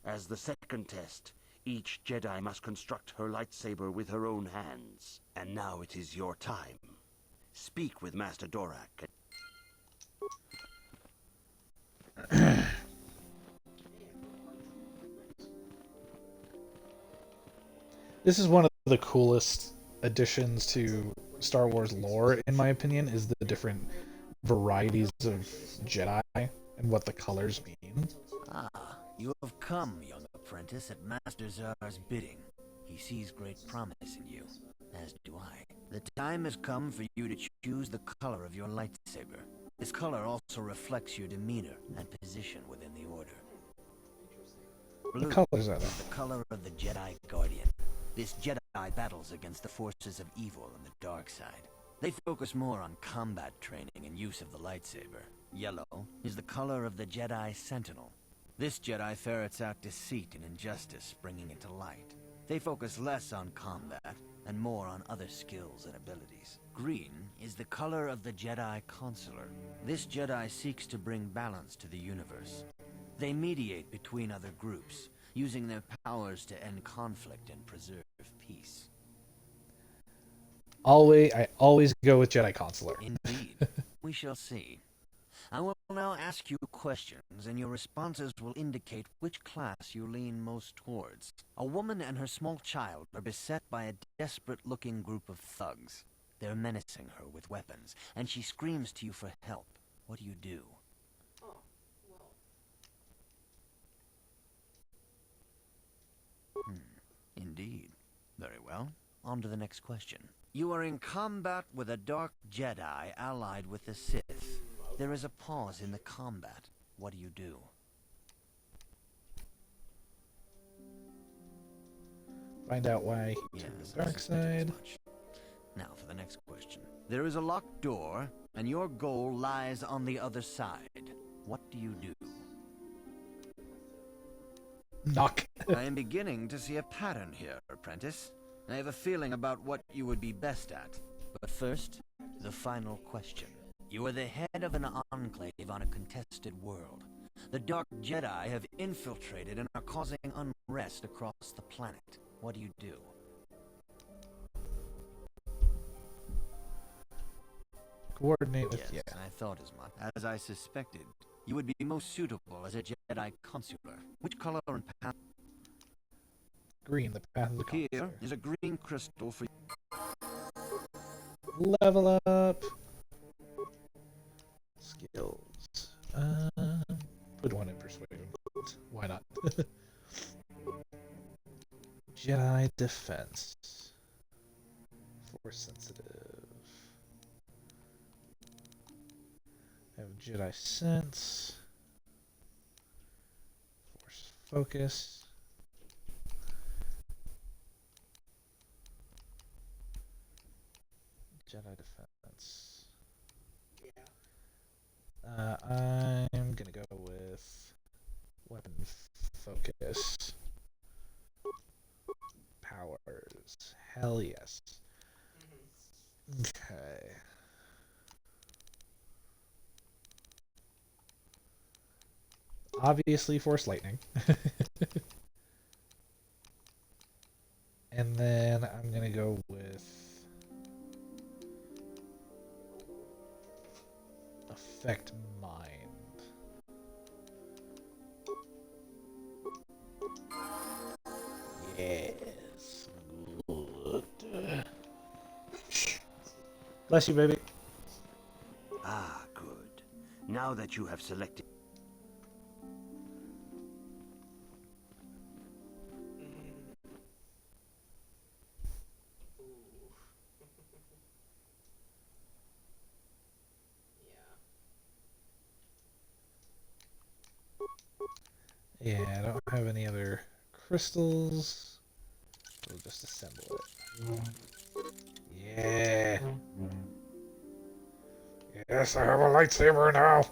As the second test, each Jedi must construct her lightsaber with her own hands. And now it is your time. Speak with Master Dorak. This is one of the coolest additions to Star Wars lore, in my opinion, is the different varieties of Jedi and what the colors mean. Ah, you have come, young apprentice, at Master Zar's bidding. He sees great promise in you, as do I. The time has come for you to choose the color of your lightsaber. This color also reflects your demeanor and position within the Order. Blue What colors are is they? the color of the Jedi Guardian. This Jedi battles against the forces of evil and the dark side. They focus more on combat training and use of the lightsaber. Yellow is the color of the Jedi Sentinel. This Jedi ferrets out deceit and injustice, bringing it to light. They focus less on combat and more on other skills and abilities. Green is the color of the Jedi Consular. This Jedi seeks to bring balance to the universe. They mediate between other groups, using their powers to end conflict and preserve peace. I always go with Jedi Consular. Indeed. We shall see. I will now ask you questions, and your responses will indicate which class you lean most towards. A woman and her small child are beset by a desperate-looking group of thugs. They're menacing her with weapons, and she screams to you for help. What do you do? Oh, well. Indeed. Very well. On to the next question. You are in combat with a dark Jedi allied with the Sith. There is a pause in the combat. What do you do? Find out why he took the dark side. Now for the next question. There is a locked door, and your goal lies on the other side. What do you do? Knock. I am beginning to see a pattern here, apprentice. I have a feeling about what you would be best at. But first, the final question. You are the head of an enclave on a contested world. The Dark Jedi have infiltrated and are causing unrest across the planet. What do you do? Coordinate with... Yes, I thought as much. As I suspected, you would be most suitable as a Jedi Consular. Which color and path? Green, the path of the Consular. Here is a green crystal for you. Level up. Skills. Put one in persuasion. Why not? Jedi defense. Force sensitive. I have Jedi sense. Force focus. Jedi defense. I'm gonna go with weapon focus. Powers. Hell yes. Okay. Obviously Force Lightning. And then I'm gonna go with affect mind. Yes. Good. Bless you, baby. Ah, good. Now that you have selected... Yeah, I don't have any other crystals. We'll just assemble it. Yeah. Yes, I have a lightsaber now.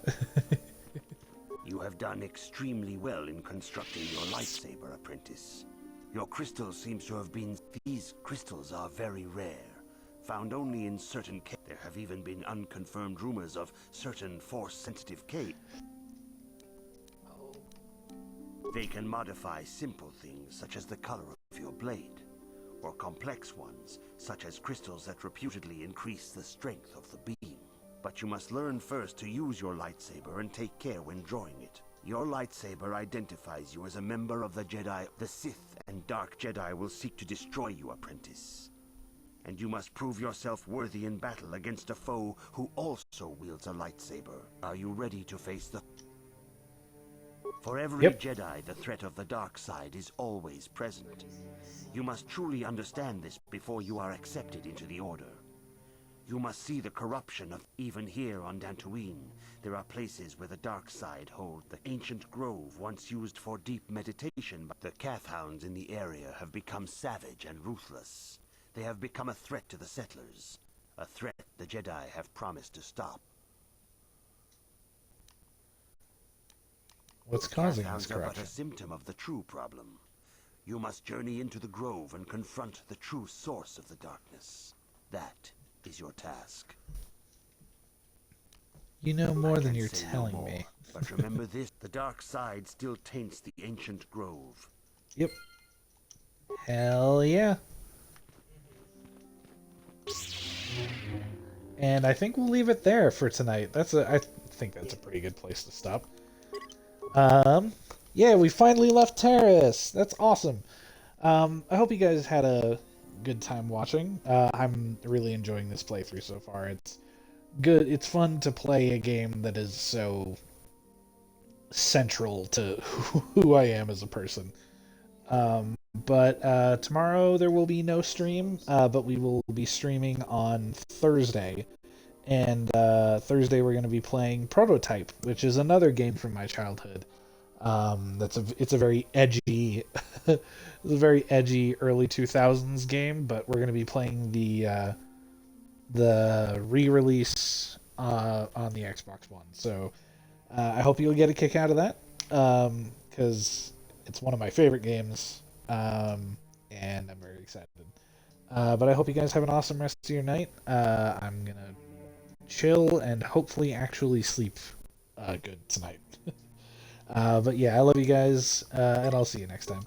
You have done extremely well in constructing your lightsaber, apprentice. Your crystal seems to have been... These crystals are very rare, found only in certain cases. There have even been unconfirmed rumors of certain Force-sensitive cases. They can modify simple things, such as the color of your blade, or complex ones, such as crystals that reputedly increase the strength of the beam. But you must learn first to use your lightsaber and take care when drawing it. Your lightsaber identifies you as a member of the Jedi. The Sith and Dark Jedi will seek to destroy you, apprentice. And you must prove yourself worthy in battle against a foe who also wields a lightsaber. Are you ready to face the... For every Jedi, the threat of the dark side is always present. You must truly understand this before you are accepted into the Order. You must see the corruption of... Even here on Dantooine, there are places where the dark side hold the ancient grove once used for deep meditation. But the Kathhounds in the area have become savage and ruthless. They have become a threat to the settlers. A threat the Jedi have promised to stop. What's causing this Kathhounds are but corruption? a symptom of the true problem. You must journey into the grove and confront the true source of the darkness. That is your task. You know more than Can't you're say no telling more, me. but remember this, the dark side still taints the ancient grove. Yep. Hell yeah. And I think we'll leave it there for tonight. I think that's a pretty good place to stop. Yeah, we finally left Terrace. That's awesome. I hope you guys had a good time watching. I'm really enjoying this playthrough so far. It's good. It's fun to play a game that is so central to who I am as a person. But tomorrow there will be no stream, but we will be streaming on Thursday. And Thursday we're going to be playing Prototype, which is another game from my childhood. It's a very edgy, it's a very edgy early 2000s game, but we're going to be playing the re-release on the Xbox One. So I hope you'll get a kick out of that, because it's one of my favorite games, and I'm very excited. But I hope you guys have an awesome rest of your night. I'm gonna chill and hopefully actually sleep good tonight. But yeah, I love you guys, and I'll see you next time.